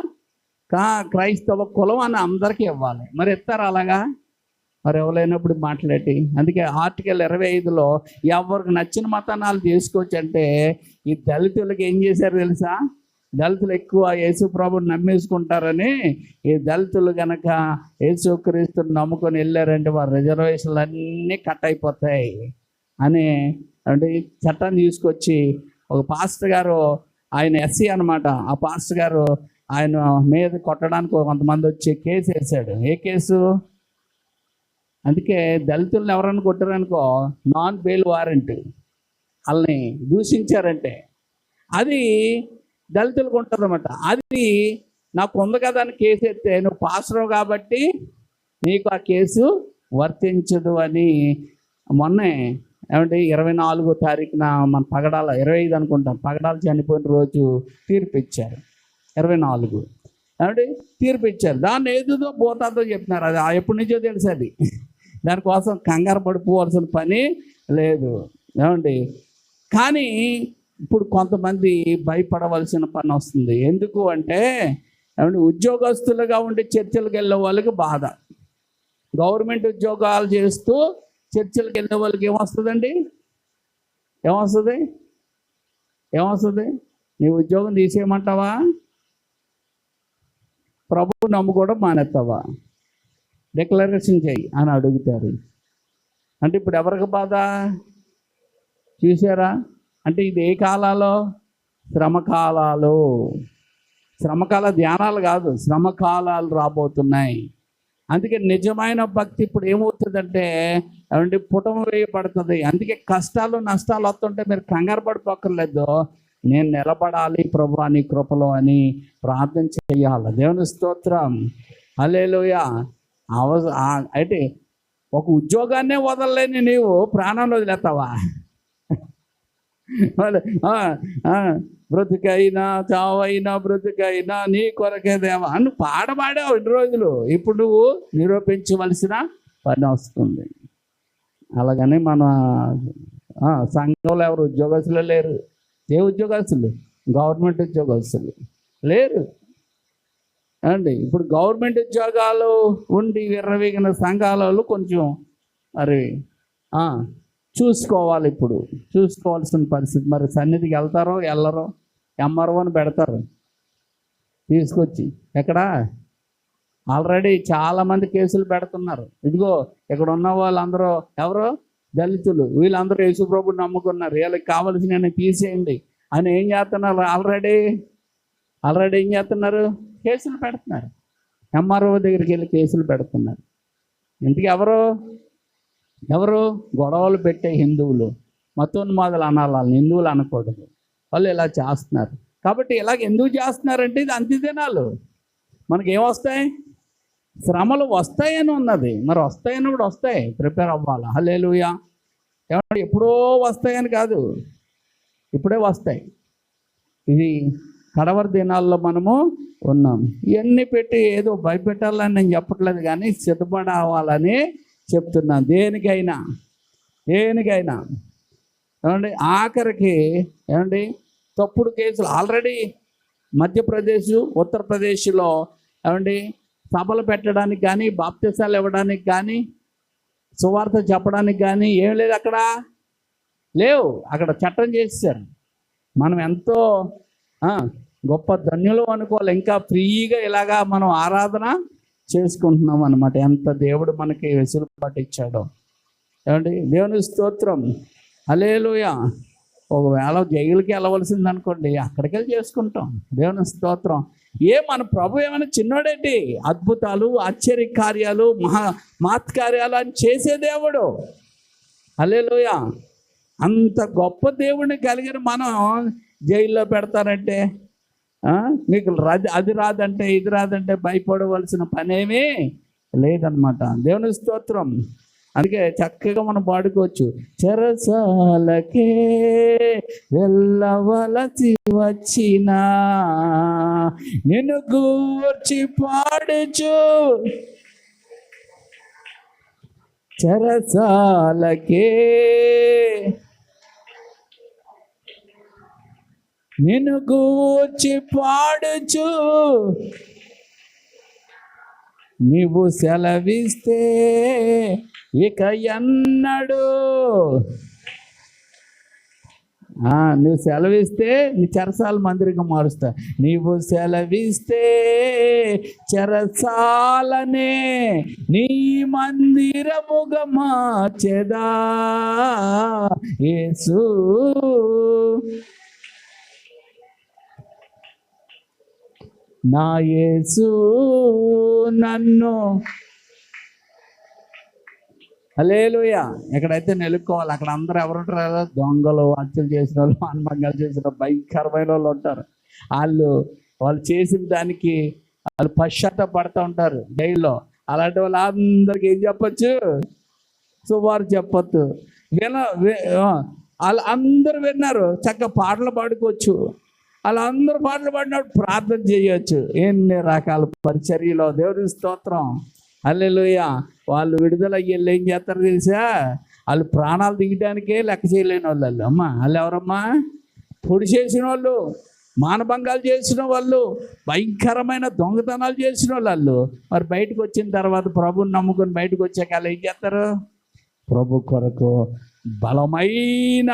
క్రైస్తవ కులం అని అందరికీ ఇవ్వాలి. మరి ఇస్తారు అలాగా? మరి ఎవరైనప్పుడు మాట్లాడి. అందుకే ఆర్టికల్ 25లో ఎవరికి నచ్చిన మతానాలు చేసుకోవచ్చు అంటే, ఈ దళితులకు ఏం చేశారు తెలుసా? దళితులు ఎక్కువ యేసు ప్రభుని నమ్మేసుకుంటారని ఈ దళితులు కనుక యేసుక్రీస్తుని నమ్ముకొని వెళ్ళారంటే వారి రిజర్వేషన్లు అన్నీ కట్ అయిపోతాయి అని చట్టాన్ని తీసుకొచ్చి ఒక పాస్టర్ గారు, ఆయన ఎస్సీ అనమాట, ఆ పాస్టర్ గారు ఆయన మీద కొట్టడానికి కొంతమంది వచ్చి కేసు వేశాడు. ఏ కేసు? అందుకే దళితులను ఎవరైనా కొట్టారనుకో నాన్ బెయిల్ వారెంట్, వాళ్ళని దూషించారంటే అది దళితులకు ఉంటుంది అన్నమాట. అది నాకు ఉంది కదా అని కేసు ఎత్తే నువ్వు పాస్టర్ కాబట్టి నీకు ఆ కేసు వర్తించదు అని మొన్నే 24వ తారీఖున మన పగడాల 25 అనుకుంటాం, పగడాలు చనిపోయిన రోజు తీర్పు ఇచ్చారు. 24 తీర్పు ఇచ్చారు. దాన్ని ఏదో పోతాతో చెప్తున్నారు. అది ఎప్పటి నుంచో తెలుసు. అది దానికోసం కంగారు పడిపోవాల్సిన పని లేదు. కానీ ఇప్పుడు కొంతమంది భయపడవలసిన పని వస్తుంది. ఎందుకు అంటే ఉద్యోగస్తులుగా ఉండి చర్చలకు వెళ్ళే వాళ్ళకి బాధ. గవర్నమెంట్ ఉద్యోగాలు చేస్తూ చర్చలకు వెళ్ళే వాళ్ళకి ఏమొస్తుందండి? ఏమొస్తుంది? నీ ఉద్యోగం తీసేయమంటావా? ప్రభువు నమ్ముకోవడం మానేస్తావా? డిక్లరేషన్ చేయి అని అడుగుతారు. అంటే ఇప్పుడు ఎవరికి బాధ? చూసారా? అంటే ఇది ఏ కాలాలో? శ్రమకాల ధ్యానాలు కాదు, శ్రమకాలాలు రాబోతున్నాయి. అందుకే నిజమైన భక్తి ఇప్పుడు ఏమవుతుందంటే పుటం వేయబడుతుంది. అందుకే కష్టాలు నష్టాలు వస్తుంటే మీరు కంగారు పడిపోక్కర్లేదు. నేను నిలబడాలి ప్రభువా నీ కృపలో అని ప్రార్థన చేయాలి. దేవుని స్తోత్రం. హల్లెలూయా. అయితే ఒక ఉద్యోగాన్నే వదలలేని నీవు ప్రాణాన్ని వదిలేస్తావా? బ్రతుకైనా చావైనా బ్రతుకైనా నీ కొరకే దేవా అని పాడబాడావు ఇన్ని రోజులు. ఇప్పుడు నువ్వు నిరూపించవలసిన పని వస్తుంది. అలాగని మన సంఘంలో ఎవరు ఉద్యోగస్తులు లేరు. ఏ ఉద్యోగస్తులు? గవర్నమెంట్ ఉద్యోగస్తులు లేరు అండి. ఇప్పుడు గవర్నమెంట్ ఉద్యోగాలు ఉండి విర్రవీగిన సంఘాలలో కొంచెం మరి చూసుకోవాలి. ఇప్పుడు చూసుకోవాల్సిన పరిస్థితి. మరి సన్నిధికి వెళ్తారో వెళ్ళరో ఎంఆర్ఓ అని పెడతారు తీసుకొచ్చి. ఎక్కడ ఆల్రెడీ చాలామంది కేసులు పెడుతున్నారు. ఇదిగో ఇక్కడ ఉన్న వాళ్ళందరూ ఎవరో దళితులు, వీళ్ళందరూ యేసుప్రభుని నమ్ముకున్నారు, వీళ్ళకి కావలసిన తీసేయండి అని ఏం చేస్తున్నారు? ఆల్రెడీ ఏం చేస్తున్నారు? కేసులు పెడుతున్నారు. ఎంఆర్ఓ దగ్గరికి వెళ్ళి కేసులు పెడుతున్నారు. ఇంటికి ఎవరు గొడవలు పెట్టే హిందువులు, మతోన్మాదులు అనాలి, వాళ్ళని హిందువులు అనకూడదు. వాళ్ళు ఇలా చేస్తున్నారు. కాబట్టి ఇలాగ ఎందుకు చేస్తున్నారంటే ఇది అంత్యదినాలు. మనకి ఏమొస్తాయి? శ్రమలు వస్తాయని ఉన్నది. మరి వస్తాయని కూడా వస్తాయి, ప్రిపేర్ అవ్వాలి. హల్లెలూయా. ఏమంటే ఎప్పుడో వస్తాయని కాదు, ఇప్పుడే వస్తాయి. ఇది కడవరి దినాల్లో మనము ఉన్నాం. ఇవన్నీ పెట్టి ఏదో భయపెట్టాలని నేను చెప్పట్లేదు, కానీ సిద్ధపడి అవ్వాలని చెప్తున్నాను. దేనికైనా ఏమండి ఆఖరికి ఏమండి తప్పుడు కేసులు ఆల్రెడీ మధ్యప్రదేశ్, ఉత్తరప్రదేశ్లో ఏమండి సభలు పెట్టడానికి కానీ, బాప్తిసాలు ఇవ్వడానికి కానీ, సువార్త చెప్పడానికి కానీ ఏం లేదు, అక్కడ లేవు. అక్కడ చట్టం చేసేసారు. మనం ఎంతో గొప్ప ధన్యులు అనుకోవాలి. ఇంకా ఫ్రీగా ఇలాగా మనం ఆరాధన చేసుకుంటున్నాం అన్నమాట. ఎంత దేవుడు మనకి వెసులుబాటు ఇచ్చాడో. ఏమండి దేవుని స్తోత్రం. హల్లెలూయా. ఒకవేళ జైలుకి వెళ్ళవలసింది అనుకోండి, అక్కడికి వెళ్ళి చేసుకుంటాం. దేవుని స్తోత్రం. మన ప్రభు ఏమైనా చిన్నోడేంటి? అద్భుతాలు, ఆశ్చర్య కార్యాలు, మహత్కార్యాలు అని చేసే దేవుడు. హల్లెలూయా. అంత గొప్ప దేవుడిని కలిగిన మనం జైల్లో పెడతారంటే, మీకు అది రాదంటే ఇది రాదంటే భయపడవలసిన పనేమీ లేదనమాట. దేవుని స్తోత్రం. అందుకే చక్కగా మనం పాడుకోవచ్చు. చెరసాలకే వెళ్ళవలసి వచ్చిన నిన్ను గూర్చి పాడుచు, చెరసాలకే నిన్ను గూర్చి పాడుచు నీవు సెలవిస్తే ఇక ఎన్నడు, నువ్వు సెలవిస్తే నీ చెరసాల మందిరంగా మారుస్తా. నీవు సెలవిస్తే చెరసాలనే నీ మందిరముగా మార్చెదా యేసు. నా యేసు నన్ను. హల్లెలూయా. ఎక్కడైతే నిలుక్కోవాలి అక్కడ అందరూ ఎవరు ఉంటారు? దొంగలు, హత్యలు చేసిన వాళ్ళు, మానభంగాలు చేసిన భయంకరమైన వాళ్ళు ఉంటారు. వాళ్ళు చేసిన దానికి వాళ్ళు పశ్చాత్తాపడుతూ ఉంటారు జైల్లో. అలాంటి వాళ్ళు అందరికి ఏం చెప్పచ్చు? సువార్త చెప్పొద్దు. వాళ్ళు అందరూ విన్నారు, చక్కగా పాటలు పాడుకోవచ్చు. అలా అందరూ పాటలు పాడినప్పుడు ప్రార్థన చేయొచ్చు. ఎన్ని రకాల పరిచర్యలో. దేవుని స్తోత్రం. హల్లెలూయా. వాళ్ళు విడుదల అయ్యేళ్ళు ఏం చేస్తారు తెలుసా? వాళ్ళు ప్రాణాలు దిగడానికే లెక్క చేయలేని వాళ్ళు. వాళ్ళు ఎవరమ్మా? పొడి చేసిన వాళ్ళు, మానభంగాలు చేసిన వాళ్ళు, భయంకరమైన దొంగతనాలు చేసిన వాళ్ళు. మరి బయటకు వచ్చిన తర్వాత ప్రభుని నమ్ముకొని బయటకు వచ్చాక వాళ్ళు ఏం చేస్తారు? ప్రభు కొరకు బలమైన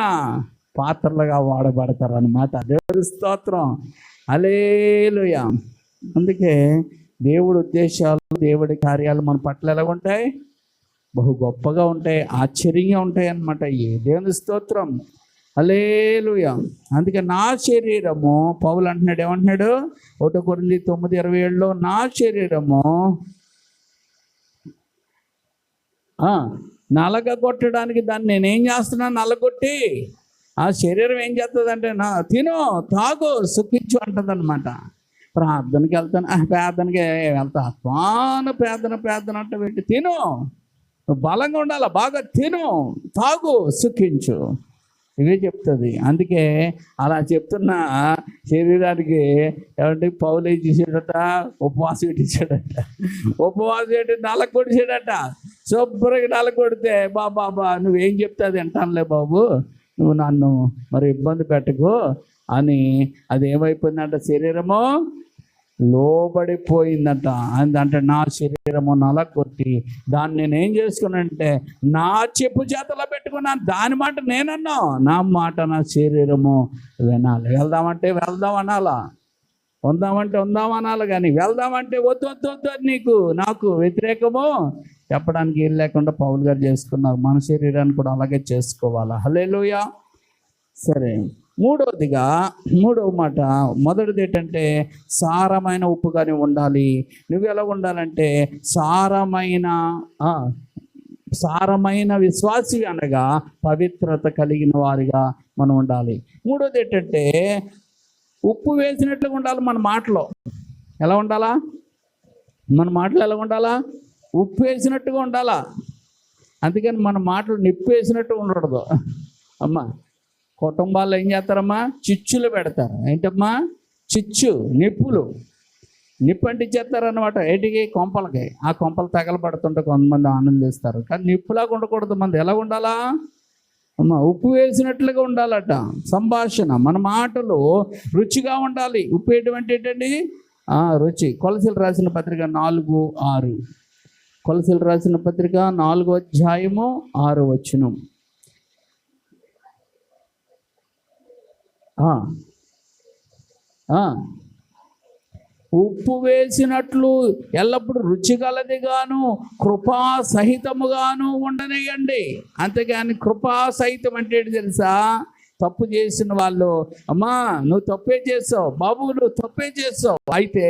పాత్రలుగా వాడబడతారు అన్నమాట. దేవుని స్తోత్రం. హల్లెలూయా. అందుకే దేవుడి ఉద్దేశాలు, దేవుడి కార్యాలు మన పట్ల ఎలా ఉంటాయి? బహు గొప్పగా ఉంటాయి, ఆశ్చర్యంగా ఉంటాయి అన్నమాట. దేవుని స్తోత్రం. హల్లెలూయా. అందుకే నా శరీరము, పౌలు అంటున్నాడు, ఏమంటున్నాడు? 1 కొరింథీ 9:27లో నా శరీరము నలగొట్టడానికి దాన్ని నేనేం చేస్తున్నాను? నలగొట్టి ఆ శరీరం ఏం చేస్తుందంటే తిను, తాగు, సుఖించు అంటదన్నమాట. ప్రార్థనకి వెళ్తాను, ప్రార్థనకి వెళ్తా, ప్రార్థన అంటే పెట్టి తిను, నువ్వు బలంగా ఉండాలి, బాగా తిను, తాగు, సుఖించు, ఇవే చెప్తుంది. అందుకే అలా చెప్తున్న శరీరానికి ఏమంటే పౌలు ఏం చేసాడట, ఉపవాసం పెట్టించాడట. ఉపవాసం పెట్టి నలకొడిచాడట. శుభ్రంగా నలకొడితే బాబా నువ్వేం చెప్తే అది వింటానులే బాబు, నువ్వు నన్ను మరి ఇబ్బంది పెట్టకు అని అది ఏమైపోయిందంట, శరీరము లోబడిపోయిందంట. అంటే నా శరీరము నలగొట్టి దాన్ని నేనేం చేసుకున్నానంటే నా చెప్పు చేతలో పెట్టుకున్నాను. దాని మాట నేనన్నా, నా మాట నా శరీరము వినాలి. వెళ్దామంటే వెళ్దాం అనాలా, ఉందామంటే ఉందాం అనాలి, కానీ వెళ్దామంటే వద్దు నాకు వ్యతిరేకము చెప్పడానికి ఏం లేకుండా పౌలు గారు చేసుకున్నారు. మన శరీరాన్ని కూడా అలాగే చేసుకోవాలా. హల్లెలూయా. సరే, మూడవ మాట, మొదటిది ఏంటంటే సారమైన ఉప్పుగానే ఉండాలి. నువ్వు ఎలా ఉండాలంటే సారమైన విశ్వాసి అనగా పవిత్రత కలిగిన వారిగా మనం ఉండాలి. మూడోది ఏంటంటే ఉప్పు వేసినట్లుగా ఉండాలి. మన మాటలో ఎలా ఉండాలా, మన మాటలు ఎలా ఉండాలా, ఉప్పు వేసినట్టుగా ఉండాలా. అందుకని మన మాటలు నిప్పు వేసినట్టు ఉండకూడదు. అమ్మా, కుటుంబాల్లో ఏం చేస్తారమ్మా, చిచ్చులు పెడతారు. ఏంటమ్మా, నిప్పు అంటించేస్తారనమాట. ఏంటికి, కొంపలకి. ఆ కొంపలు తగలబడుతుంటే కొంతమంది ఆనందిస్తారు. కానీ నిప్పులాగా ఉండకూడదు. మనది ఎలా ఉండాలా అమ్మా, ఉప్పు వేసినట్లుగా ఉండాలట. సంభాషణ, మన మాటలు రుచిగా ఉండాలి. ఉప్పు ఎటువంటి ఏంటండి, రుచి. కొలసీలు రాసిన పత్రిక 4:6, కొలసీలు రాసిన పత్రిక 4వ అధ్యాయము 6వ వచనం. ఉప్పు వేసినట్లు ఎల్లప్పుడూ రుచిగలదిగాను కృపా సహితముగాను ఉండనియండి. అంతేగాని కృపా సహితం అంటే ఏంటి తెలుసా, తప్పు చేసిన వాళ్ళు, అమ్మా నువ్వు తప్పే చేసావు బాబు, నువ్వు తప్పే చేసావు, అయితే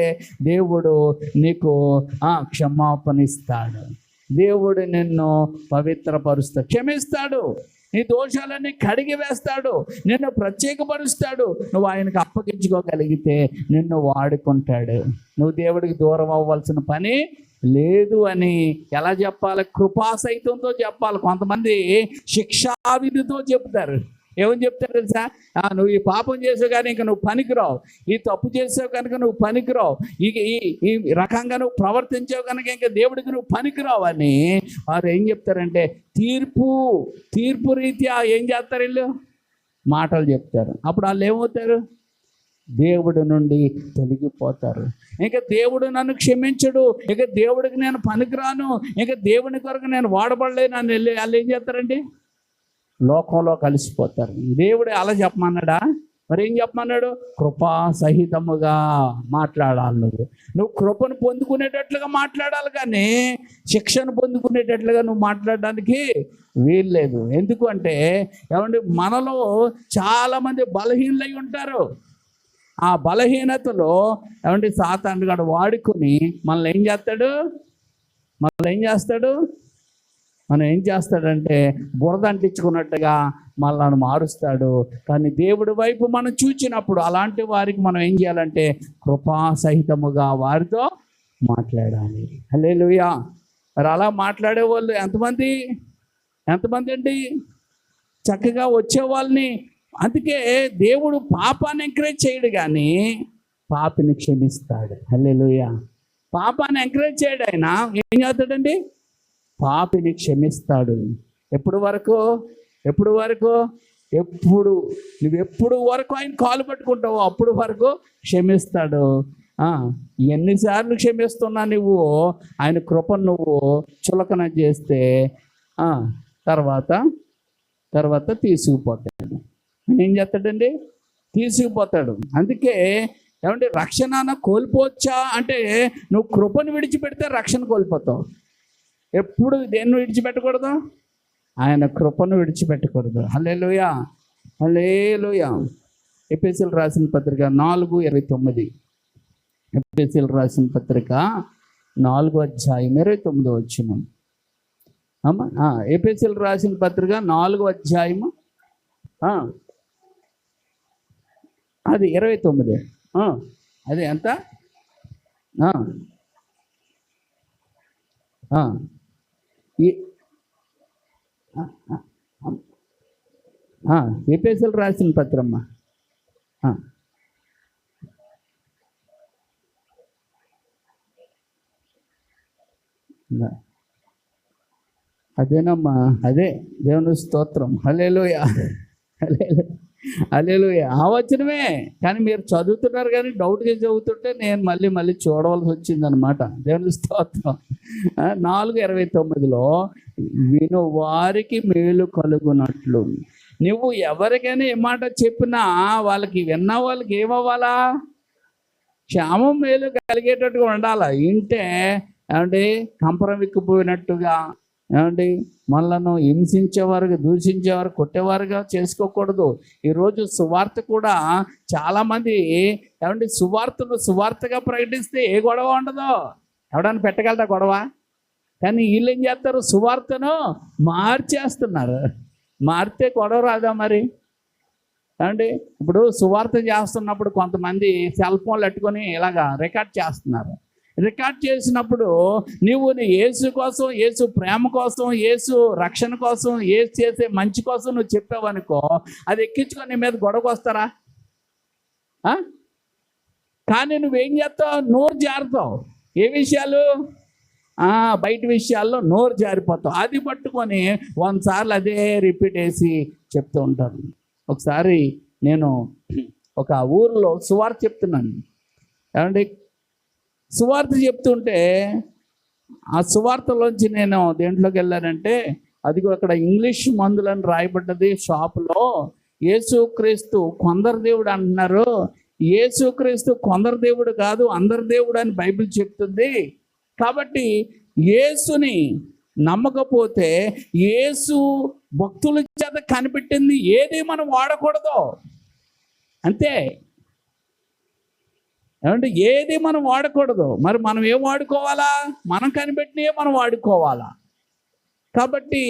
దేవుడు నీకు క్షమాపణ ఇస్తాడు. దేవుడు నిన్ను పవిత్రపరుస్తాడు, క్షమిస్తాడు, నీ దోషాలన్నీ కడిగి వేస్తాడు, నిన్ను ప్రత్యేకపరుస్తాడు. నువ్వు ఆయనకు అప్పగించుకోగలిగితే నిన్ను వాడుకుంటాడు. నువ్వు దేవుడికి దూరం అవ్వాల్సిన పని లేదు అని ఎలా చెప్పాలి, కృపాసహితంతో చెప్పాలి. కొంతమంది శిక్షావిధితో చెప్తారు. ఏమని చెప్తారు తెలుసా, నువ్వు ఈ పాపం చేసావు కానీ ఇంకా నువ్వు పనికిరావు, ఈ తప్పు చేసావు కనుక నువ్వు పనికిరావు, ఈ రకంగా నువ్వు ప్రవర్తించావు కనుక ఇంకా దేవుడికి నువ్వు పనికిరావు అని వారు ఏం చెప్తారంటే తీర్పు రీత్యా ఏం చేస్తారు, వీళ్ళు మాటలు చెప్తారు. అప్పుడు వాళ్ళు ఏమవుతారు, దేవుడి నుండి తొలగిపోతారు. ఇంకా దేవుడు నన్ను క్షమించడు, ఇక దేవుడికి నేను పనికిరాను, ఇంకా దేవుని కొరకు నేను వాడబడలేను అని వాళ్ళు ఏం చేస్తారండి, లోకంలో కలిసిపోతారు. దేవుడు అలా చెప్పమన్నాడా, మరి ఏం చెప్పమన్నాడు, కృపా సహితముగా మాట్లాడాలి. నువ్వు కృపను పొందుకునేటట్లుగా మాట్లాడాలి, కానీ శిక్షను పొందుకునేటట్లుగా నువ్వు మాట్లాడడానికి వీల్లేదు. ఎందుకు అంటే ఏమంటే మనలో చాలామంది బలహీనలై ఉంటారు. ఆ బలహీనతలో ఏమంటే సాతాను గాడు వాడుకొని మనల్ని ఏం చేస్తాడు, మనం ఏం చేస్తాడంటే బురద అంటించుకున్నట్టుగా మనల్ని మారుస్తాడు. కానీ దేవుడి వైపు మనం చూచినప్పుడు అలాంటి వారికి మనం ఏం చేయాలంటే కృపాసహితముగా వారితో మాట్లాడాలి. హల్లెలూయా. మరి అలా మాట్లాడే వాళ్ళు ఎంతమంది అండి, చక్కగా వచ్చే వాళ్ళని. అందుకే దేవుడు పాపాన్ని ఎంకరేజ్ చేయడు, కానీ పాపిని క్షమిస్తాడు. హల్లెలూయా. పాపాన్ని ఎంకరేజ్ చేయడు, ఆయన ఏం చేస్తాడండి, పాపిని క్షమిస్తాడు. ఎప్పుడు వరకు నువ్వెప్పుడు వరకు ఆయన కాలు పట్టుకుంటావో అప్పుడు వరకు క్షమిస్తాడు. ఎన్నిసార్లు క్షమిస్తున్నా నువ్వు ఆయన కృపను నువ్వు చులకన చేస్తే తర్వాత తీసుకుపోతాడు. ఏం చేస్తాడండి, తీసుకుపోతాడు. అందుకే ఏమంటే రక్షణ కోల్పోవచ్చా అంటే, నువ్వు కృపను విడిచిపెడితే రక్షణ కోల్పోతావు. ఎప్పుడు దేన్ని విడిచిపెట్టకూడదు, ఆయన కృపను విడిచిపెట్టకూడదు. హల్లెలూయా, హల్లెలూయా. ఎఫెసీయులకు రాసిన పత్రిక 4:29, ఎఫెసీయులకు రాసిన పత్రిక 4వ అధ్యాయం 29వ వచనం. ఎఫెసీయులకు రాసిన పత్రిక 4వ అధ్యాయము అది 29. అదే ఎంత? ఆ, ఆ, ఈ- ఎపిఎస్ఎల్ రాసిన పత్రమ్మ. ఆ, అదేనమ్మా, అదే దేవుని స్తోత్రం. హల్లెలూయా, హల్లెలూయా, హల్లెలూయా. ఆ వచనమే, కానీ మీరు చదువుతున్నారు కానీ డౌట్గా చదువుతుంటే నేను మళ్ళీ మళ్ళీ చూడవలసి వచ్చిందనమాట. దేవుని స్తోత్రం. 4:29లో విను వారికి మేలు కలుగునట్లు. నువ్వు ఎవరికైనా ఏ మాట చెప్పినా వాళ్ళకి విన్న వాళ్ళకి ఏమవ్వాలా? క్షేమం మేలు కలిగేటట్టుగా ఉండాలి. వింటే ఏమండి కంపరం విక్కిపోయినట్టుగా, ఏమండి మనలను హింసించేవారుగా, దూషించేవారు, కొట్టేవారుగా చేసుకోకూడదు. ఈరోజు సువార్త కూడా చాలామంది ఏమండి సువార్తగా ప్రకటిస్తే ఏ గొడవ ఉండదు. ఎవడన్నా పెట్టగలరా గొడవ? కానీ వీళ్ళు ఏం చేస్తారు? సువార్తను మార్చేస్తున్నారు. మారితే గొడవ రాదా మరి? ఏమండి ఇప్పుడు సువార్త చేస్తున్నప్పుడు కొంతమంది సెల్ ఫోన్లు పెట్టుకొని ఇలాగా రికార్డ్ చేస్తున్నారు. రికార్డ్ చేసినప్పుడు నువ్వు యేసు కోసం, యేసు ప్రేమ కోసం, యేసు రక్షణ కోసం, యేసు చేసే మంచి కోసం నువ్వు చెప్పావనుకో, అది ఎక్కించుకొని నీ మీద గొడవకు వస్తారా? కానీ నువ్వేం చేస్తావు? నోరు జారుతావు. ఏ విషయాలు? బయట విషయాల్లో నోరు జారిపోతావు. అది పట్టుకొని 100 సార్లు అదే రిపీట్ వేసి చెప్తూ ఉంటారు. ఒకసారి నేను ఒక ఊరిలో సువార్త చెప్తున్నాను. ఏమండి సువార్త చెప్తుంటే ఆ సువార్తలోంచి నేను దేంట్లోకి వెళ్ళానంటే, అదిగో అక్కడ ఇంగ్లీష్ మందులని రాయబడ్డది షాపులో. యేసుక్రీస్తు కొందరు దేవుడు అంటున్నారు. యేసుక్రీస్తు కొందరు దేవుడు కాదు, అందరు దేవుడు అని బైబిల్ చెప్తుంది. కాబట్టి యేసుని నమ్మకపోతే యేసు భక్తుల చేత కనిపెట్టింది ఏది మనం వాడకూడదు. అంతే. ఏమంటే ఏది మనం వాడకూడదు. మరి మనం ఏం వాడుకోవాలా? మనం కనిపెట్టినవే మనం వాడుకోవాలా. కాబట్టి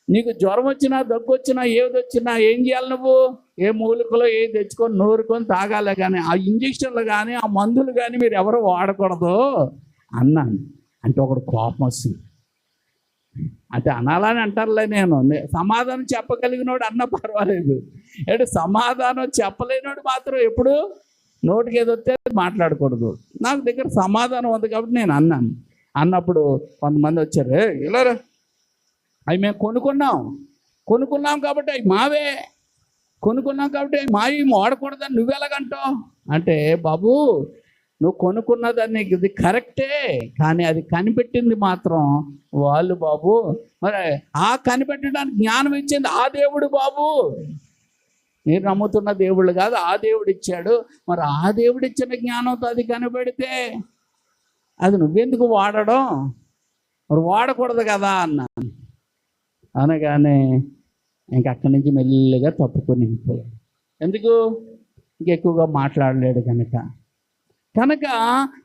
నీకు జ్వరం వచ్చినా, దగ్గు వచ్చినా, ఏది వచ్చినా ఏం చేయాలి? నువ్వు ఏ మూలికలో ఏది తెచ్చుకొని నూరుకొని తాగాలి. కానీ ఆ ఇంజక్షన్లు కానీ ఆ మందులు కానీ మీరు ఎవరు వాడకూడదు అన్నాను. అంటే ఒకడు కోపం వస్తుంది. అంటే అనాలని అంటారులే. నేను సమాధానం చెప్పగలిగినోడు అన్న పర్వాలేదు. అంటే సమాధానం చెప్పలేనోడు మాత్రం ఎప్పుడు నోటికి ఏదొస్తే మాట్లాడకూడదు. నాకు దగ్గర సమాధానం ఉంది కాబట్టి నేను అన్నాను. అన్నప్పుడు కొంతమంది వచ్చారు, ఇలా అవి మేము కొనుక్కున్నాం కాబట్టి అవి మావే, కొనుక్కున్నాం కాబట్టి అవి మావి వాడకూడదని నువ్వెలాగంటావు అంటే, బాబు నువ్వు కొనుక్కున్నదాన్ని ఇది కరెక్టే, కానీ అది కనిపెట్టింది మాత్రం వాళ్ళు బాబు. మరి ఆ కనిపెట్టడానికి జ్ఞానం ఇచ్చింది ఆ దేవుడు బాబు. మీరు నమ్ముతున్న దేవుళ్ళు కాదు, ఆ దేవుడు ఇచ్చాడు. మరి ఆ దేవుడు ఇచ్చిన జ్ఞానంతో అది కనిపెడితే అది నువ్వెందుకు వాడడం? మరి వాడకూడదు కదా అన్నాను. అనగానే ఇంకక్కడి నుంచి మెల్లిగా తప్పుకొని వెళ్ళిపోయాడు. ఎందుకు? ఇంకెక్కువగా మాట్లాడలేడు కనుక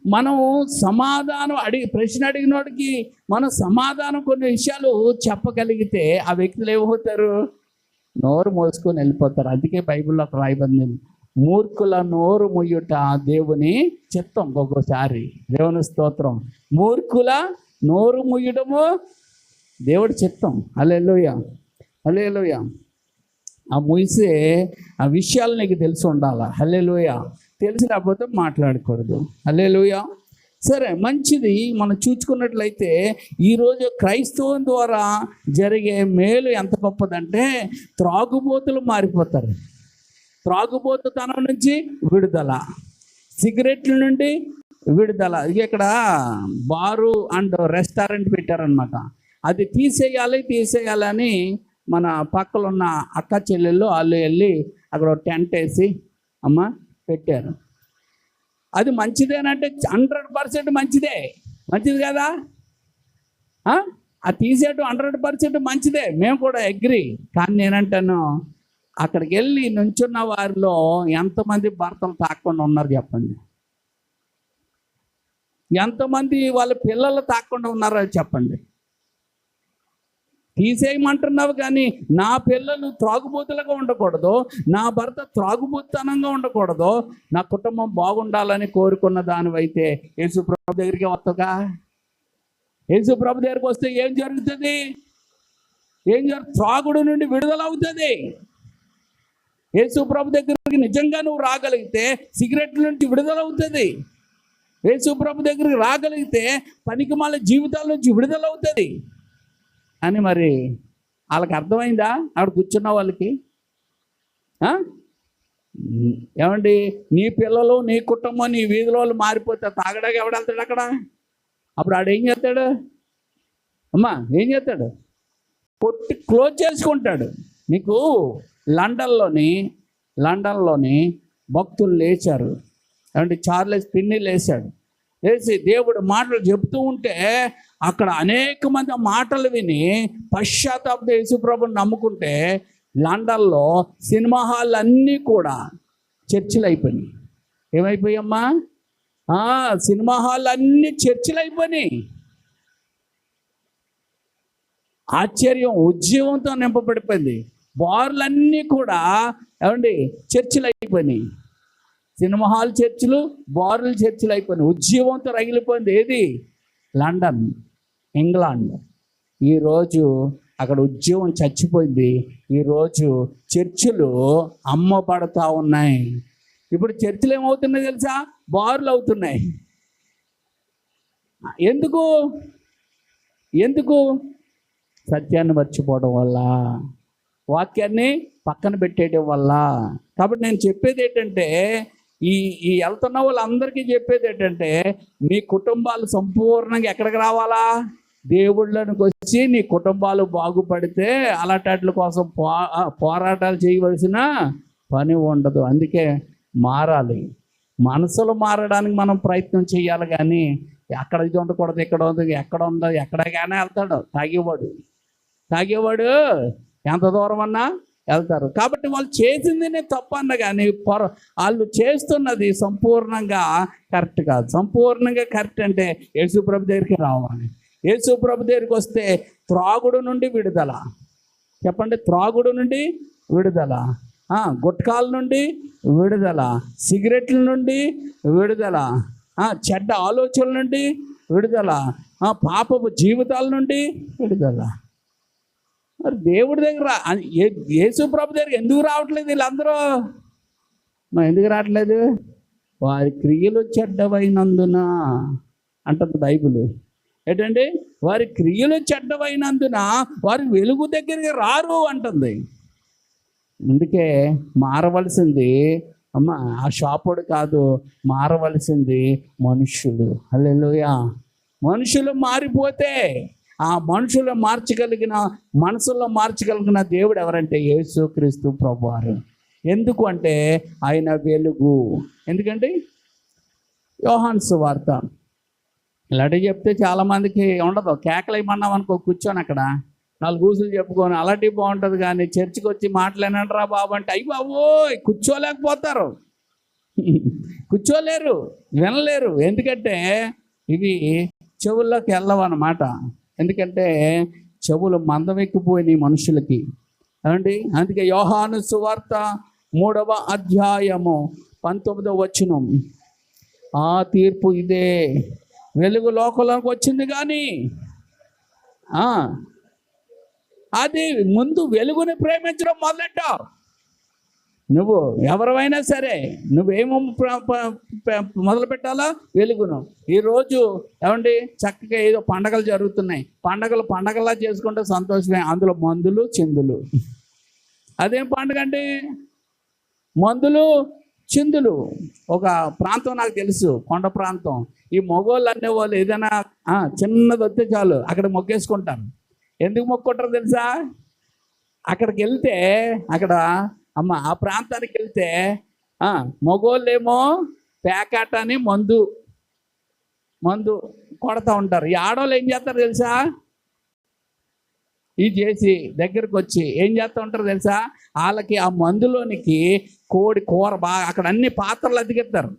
మనం సమాధానం ప్రశ్న అడిగినోడికి మనం సమాధానం కొన్ని విషయాలు చెప్పగలిగితే ఆ వ్యక్తులు ఏమవుతారు? నోరు మోసుకొని వెళ్ళిపోతారు. అందుకే బైబిల్లో ఒక రాయబడింది, మూర్ఖుల నోరు ముయ్యుట దేవుని చిత్తం. ఒక్కోసారి దేవుని స్తోత్రం, మూర్ఖుల నోరు ముయ్యడము దేవుడి చిత్తం. హల్లెలూయా, హల్లెలూయా. ఆ ముగిసే ఆ విషయాలు నీకు తెలిసి ఉండాలా. హల్లెలూయా. తెలిసి లేకపోతే మాట్లాడకూడదు. హల్లెలూయా. సరే, మంచిది. మనం చూసుకున్నట్లయితే ఈరోజు క్రైస్తవం ద్వారా జరిగే మేలు ఎంత గొప్పదంటే, త్రాగుబోతులు మారిపోతారు. త్రాగుబోతుతనం నుంచి విడుదల, సిగరెట్ల నుండి విడుదల. ఇక్కడ బారు అండ్ రెస్టారెంట్ పెట్టారనమాట. అది తీసేయాలని మన పక్కన ఉన్న అక్క చెల్లెళ్ళు వాళ్ళు వెళ్ళి అక్కడ టెంట్ వేసి పెట్టారు. అది మంచిదేనంటే 100% మంచిది కదా. అది తీసేయటం 100% మంచిదే, మేము కూడా అగ్రి. కానీ నేనంటాను, అక్కడికి వెళ్ళి నుంచున్న వారిలో ఎంతమంది భర్తలు తాకుండా ఉన్నారు చెప్పండి? ఎంతమంది వాళ్ళ పిల్లలు తాకుండా ఉన్నారో చెప్పండి? తీసేయమంటున్నావు కానీ నా పిల్లలు త్రాగుబోతులుగా ఉండకూడదు, నా భర్త త్రాగుబోతుతనంగా ఉండకూడదు, నా కుటుంబం బాగుండాలని కోరుకున్న దానివైతే యేసుప్రభు దగ్గరికి వస్తాగా. యేసుప్రభు దగ్గరికి వస్తే ఏం జరుగుతుంది? త్రాగుడు నుండి విడుదల అవుతుంది. యేసుప్రభు దగ్గరికి నిజంగా నువ్వు రాగలిగితే సిగరెట్ల నుంచి విడుదల అవుతుంది. యేసుప్రభు దగ్గరికి రాగలిగితే పనికిమాల జీవితాల నుంచి విడుదల అవుతుంది అని మరి వాళ్ళకి అర్థమైందా? అక్కడ కూర్చున్న వాళ్ళకి ఏమండి, నీ పిల్లలు, నీ కుటుంబం, నీ వీధిలో వాళ్ళు మారిపోతే తాగడానికి ఎవడు వెళ్తాడు అక్కడ? అప్పుడు ఆడు ఏం చేస్తాడు? అమ్మా ఏం చేస్తాడు? కొట్టి క్లోజ్ చేసుకుంటాడు. నీకు లండన్లోని భక్తులు లేచారు. ఏమంటే చార్లెస్ పిన్ని లేచాడు. లేచి దేవుడు మాటలు చెబుతూ ఉంటే అక్కడ అనేక మంది మాటలు విని పశ్చాత్తాప యేసుప్రభుని నమ్ముకుంటే లండన్లో సినిమా హాల్ అన్నీ కూడా చర్చిలు అయిపోయినాయి. ఏమైపోయామ్మా? సినిమా హాల్ అన్నీ చర్చిలు అయిపోయినాయి. ఆశ్చర్యం, ఉద్యమంతో నింపబడిపోయింది. బార్లన్నీ కూడా ఏమండి చర్చిలు అయిపోయినాయి. సినిమా హాల్ చర్చిలు, బార్లు చర్చిలు అయిపోయినాయి. ఉద్యమంతో రగిలిపోయింది. ఏది? London, England. ఈరోజు అక్కడ ఉద్యమం చచ్చిపోయింది. ఈరోజు చర్చిలు అమ్మబడతా ఉన్నాయి. ఇప్పుడు చర్చిలు ఏమవుతున్నాయి తెలుసా? బార్లు అవుతున్నాయి. ఎందుకు? సత్యాన్ని మర్చిపోవడం వల్ల, వాక్యాన్ని పక్కన పెట్టేయడం వల్ల. కాబట్టి నేను చెప్పేది ఏంటంటే, ఈ వెళ్తున్న వాళ్ళందరికీ చెప్పేది ఏంటంటే, మీ కుటుంబాలు సంపూర్ణంగా ఎక్కడికి రావాలా? దేవుళ్ళకి వచ్చి నీ కుటుంబాలు బాగుపడితే అలాంటి కోసం పోరాటాలు చేయవలసిన పని ఉండదు. అందుకే మారాలి. మనసులో మారడానికి మనం ప్రయత్నం చేయాలి. కానీ అక్కడ ఇది ఉండకూడదు, ఇక్కడ ఉంది, ఎక్కడికైనా వెళ్తాడు. తాగేవాడు ఎంత దూరం అన్నా వెళ్తారు. కాబట్టి వాళ్ళు చేసింది తప్పన్న కానీ వాళ్ళు చేస్తున్నది సంపూర్ణంగా కరెక్ట్ కాదు. సంపూర్ణంగా కరెక్ట్ అంటే యేసుప్రభు దగ్గరికి రావాలి. యేసుప్రభు దగ్గరికి వస్తే త్రాగుడు నుండి విడుదల. చెప్పండి, త్రాగుడు నుండి విడుదల, గుట్కాల నుండి విడుదల, సిగరెట్ల నుండి విడుదల, చెడ్డ ఆలోచనల నుండి విడుదల, పాపపు జీవితాల నుండి విడుదల. మరి దేవుడి దగ్గర, యేసుప్రభు దగ్గర ఎందుకు రావట్లేదు వీళ్ళందరూ? ఎందుకు రావట్లేదు? వారి క్రియలు చెడ్డవైనందున అంటుంది బైబిల్. ఏంటండి? వారి క్రియలు చెడ్డవైనందున వారి వెలుగు దగ్గరికి రారు అంటుంది. అందుకే మారవలసింది ఆ షాపుడు కాదు, మారవలసింది మనుషులు. హల్లెలూయా. మనుషులు మారిపోతే ఆ మనుషులు మనసులో మార్చగలిగిన దేవుడు ఎవరంటే యేసుక్రీస్తు ప్రభువారు. ఎందుకు అంటే ఆయన వెలుగు. ఎందుకంటే యోహాను సువార్త ఇలాంటి చెప్తే చాలామందికి ఉండదు. కేకలేమన్నాం అనుకో, కూర్చొని అక్కడ 4 కూసులు చెప్పుకొని అలాంటి బాగుంటుంది. కానీ చర్చికి వచ్చి మాట్లాడినరా బాబు అంటే అయ్యి బాబోయ్ కూర్చోలేకపోతారు, కూర్చోలేరు, వినలేరు. ఎందుకంటే ఇవి చెవుల్లోకి వెళ్ళవన్నమాట. ఎందుకంటే చెవులు మందమెక్కిపోయినాయి మనుషులకి. ఏమండి? అందుకే యోహాను సువార్త 3వ అధ్యాయము 19వ వచనం, ఆ తీర్పు ఇదే, వెలుగు లోకంలోకి వచ్చింది కానీ అది ముందు వెలుగుని ప్రేమించడం మొదలెట్టావు. నువ్వు ఎవరైనా సరే నువ్వేమో మొదలు పెట్టాలా? వెలుగును. ఈరోజు ఏమండి చక్కగా ఏదో పండగలు జరుగుతున్నాయి, పండగలా చేసుకుంటే సంతోషమే. అందులో మందులు చిందులు. అదేం పండుగ అండి? మందులు చిందులు. ఒక ప్రాంతం నాకు తెలుసు, కొండ ప్రాంతం. ఈ మగవాళ్ళు అనేవాళ్ళు ఏదైనా చిన్నది వస్తే చాలు అక్కడ మొగ్గేసుకుంటారు. ఎందుకు మొక్కుంటారు తెలుసా? అక్కడికి వెళ్తే ఆ ప్రాంతానికి వెళ్తే మగవాళ్ళు ఏమో ప్యాకెట్ అని మందు కొడతా ఉంటారు. ఈ ఆడవాళ్ళు ఏం చేస్తారు తెలుసా? ఇది చేసి దగ్గరకు వచ్చి ఏం చేస్తూ ఉంటారు తెలుసా? వాళ్ళకి ఆ మందులోనికి కోడి కూర బాగా అక్కడ అన్ని పాత్రలు అతికిస్తారు,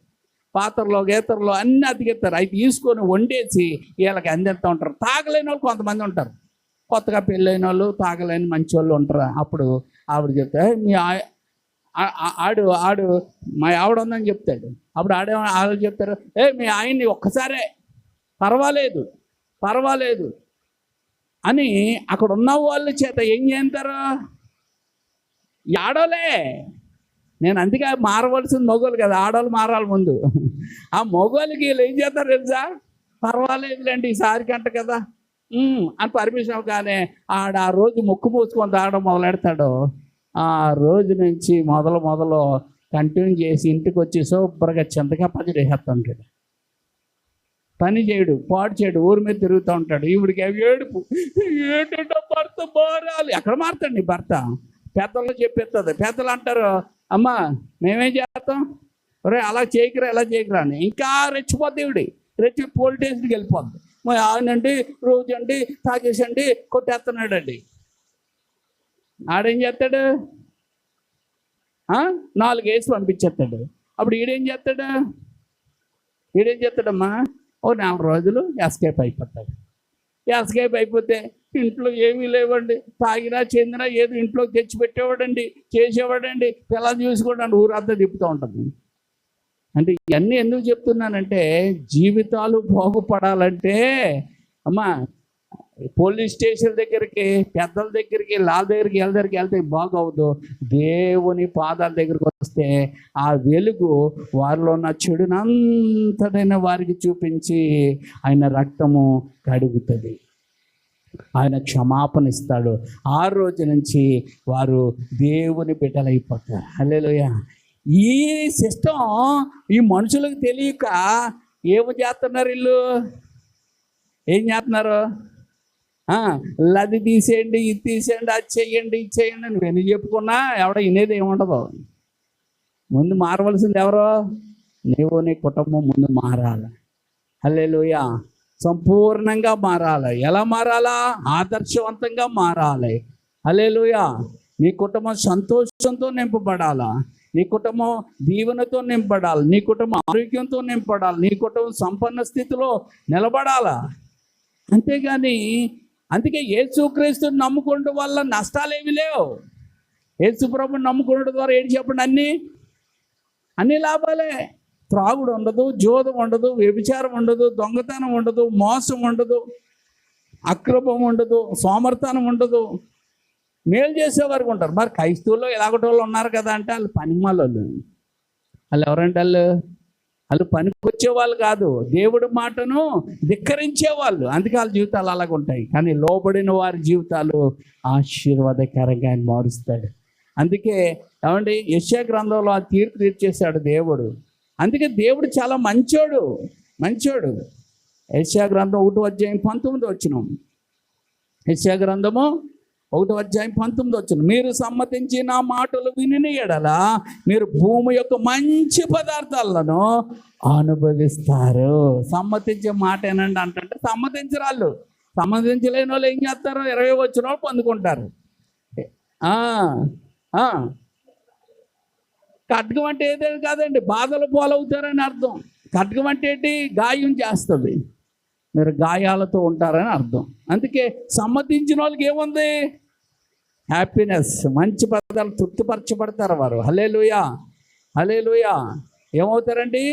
పాత్రలో గీతరలో అన్నీ అతికిస్తారు. అవి తీసుకొని వండేసి వీళ్ళకి అందిస్తూ ఉంటారు. తాగలేని వాళ్ళు కొంతమంది ఉంటారు. కొత్తగా పెళ్ళైన వాళ్ళు తాగలేని మంచి వాళ్ళు ఉంటారు. అప్పుడు ఆవిడ చెప్తే మీ ఆడు ఆడు మా ఆవిడ ఉందని చెప్తాడు. అప్పుడు ఆవిడ చెప్తారు, మీ ఆయన్ని ఒక్కసారే పర్వాలేదు పర్వాలేదు అని అక్కడ ఉన్న వాళ్ళ చేత ఏం చేస్తారు? ఆడోలే. నేను అందుకే మారవలసింది మగవాళ్ళు కదా, ఆడవాళ్ళు మారాలి ముందు. ఆ మగవాళ్ళకి వీళ్ళు ఏం చేస్తారు తెలుసా? పర్వాలేదులేండి ఈసారికి అంట కదా అని పర్మిషన్ కానీ ఆ రోజు ముక్కు పూసుకొని తాగడం మొదలెడతాడు. ఆ రోజు నుంచి మొదలు కంటిన్యూ చేసి ఇంటికి వచ్చి శుభ్రంగా చింతగా పచ్చడి వేసేస్తూ ఉంటాడు. పని చేయడు, పాడు చేయడు, ఊరి మీద తిరుగుతూ ఉంటాడు. ఈవిడికి ఏడుపు, ఏంటంటే భర్త మారాలి. ఎక్కడ మారుతాడు నీ భర్త? పెద్దలు చెప్పేస్తుంది. పెద్దలు అంటారు, అమ్మ మేమేం చేస్తాం, ఒరే అలా చేయకురా ఎలా చేయకురా అని. ఇంకా రెచ్చిపోద్ది ఈవిడి, రెచ్చి పోలీస్ స్టేషన్కి వెళ్ళిపోద్ది. మరి ఆయనండి రోజు అండి తాగేసండి కొట్టేస్తున్నాడు అండి. ఆడేం చేస్తాడు? 4 వేసి పంపించేస్తాడు. అప్పుడు ఈడేం చేస్తాడమ్మా? ఓ 4 రోజులు ఎస్కేప్ అయిపోతాడు. ఎస్కేప్ అయిపోతే ఇంట్లో ఏమీ లేవండి, తాగినా చెందినా ఏదో ఇంట్లోకి తెచ్చిపెట్టేవాడండి, చేసేవాడండి, పిల్లలు చూసుకోవడానికి ఊరంతా తిప్పుతూ ఉంటుంది. అంటే ఇవన్నీ ఎందుకు చెప్తున్నానంటే, జీవితాలు బాగుపడాలంటే అమ్మా పోలీస్ స్టేషన్ దగ్గరికి, పెద్దల దగ్గరికి, వీళ్ళ దగ్గరికి వెళ్తే బాగవుదు. దేవుని పాదాల దగ్గరికి వస్తే ఆ వెలుగు వారిలో ఉన్న చెడునంతటైన వారికి చూపించి ఆయన రక్తము కడుగుతుంది, ఆయన క్షమాపణ ఇస్తాడు. ఆ రోజు నుంచి వారు దేవుని బిడ్డలైపోతారు. హల్లెలూయా. ఈ సిస్టమ్ ఈ మనుషులకు తెలియక ఏమి చేస్తున్నారు? వీళ్ళు ఏం చేస్తున్నారు? అది తీసేయండి, ఇది తీసేయండి, అది చెయ్యండి, ఇది చేయండి. నువ్వు ఎన్ని చెప్పుకున్నా ఎవడ వినేది ఏముండదు. ముందు మారవలసింది ఎవరో? నీవు నీ కుటుంబం ముందు మారాలి. హల్లెలూయా. సంపూర్ణంగా మారాలి. ఎలా మారాలా? ఆదర్శవంతంగా మారాలి. హల్లెలూయా. నీ కుటుంబం సంతోషంతో నింపబడాలా, నీ కుటుంబం దీవెనతో నింపబడాలి, నీ కుటుంబం ఆరోగ్యంతో నింపబడాలి, నీ కుటుంబం సంపన్న స్థితిలో నిలబడాలా. అంతేగాని అందుకే యేసుక్రీస్తుని నమ్ముకోవడం వల్ల నష్టాలేమి లేవు. యేసు ప్రభుని నమ్ముకోవడం ద్వారా ఏంటి చెప్పండి? అన్ని లాభాలే. త్రాగుడు ఉండదు, జోదం ఉండదు, వ్యభిచారం ఉండదు, దొంగతనం ఉండదు, మోసం ఉండదు, అక్రమం ఉండదు, సోమర్తనం ఉండదు. మేలు చేసేవారికి ఉంటారు. మరి క్రైస్తవుల్లో ఎలాగటి వాళ్ళు ఉన్నారు కదా అంటే వాళ్ళు పనిమాలు. వాళ్ళు ఎవరంటే వాళ్ళు పనికొచ్చే వాళ్ళు కాదు, దేవుడి మాటను ధిక్కరించేవాళ్ళు. అందుకే వాళ్ళ జీవితాలు అలాగ ఉంటాయి. కానీ లోబడిన వారి జీవితాలు ఆశీర్వాదకరంగా ఆయన మారుస్తాడు. అందుకే ఏమండి యెషయా గ్రంథంలో ఆ తీర్పు తీర్చేశాడు దేవుడు. అందుకే దేవుడు చాలా మంచోడు. యెషయా గ్రంథం 1:19 యెషయా గ్రంథము 1:19 మీరు సమ్మతించి నా మాటలు విని ఎడల మీరు భూమి యొక్క మంచి పదార్థాలను అనుభవిస్తారు. సమ్మతించే మాట ఏనండి అంటే సమ్మతించరాళ్ళు. సమ్మతించలేని వాళ్ళు ఏం చేస్తారు? 20 వచ్చిన వాళ్ళు పొందుకుంటారు. ఖడ్గం అంటే ఏదేది కాదండి, బాధలు పాలవుతారని అర్థం. ఖడ్గం అంటే ఏంటి? గాయం చేస్తుంది, మీరు గాయాలతో ఉంటారని అర్థం. అందుకే సమ్మతించిన వాళ్ళకి ఏముంది? హ్యాపీనెస్, మంచి పదాలు, తృప్తిపరచబడతారు వారు. హల్లెలూయా. ఏమవుతారండి?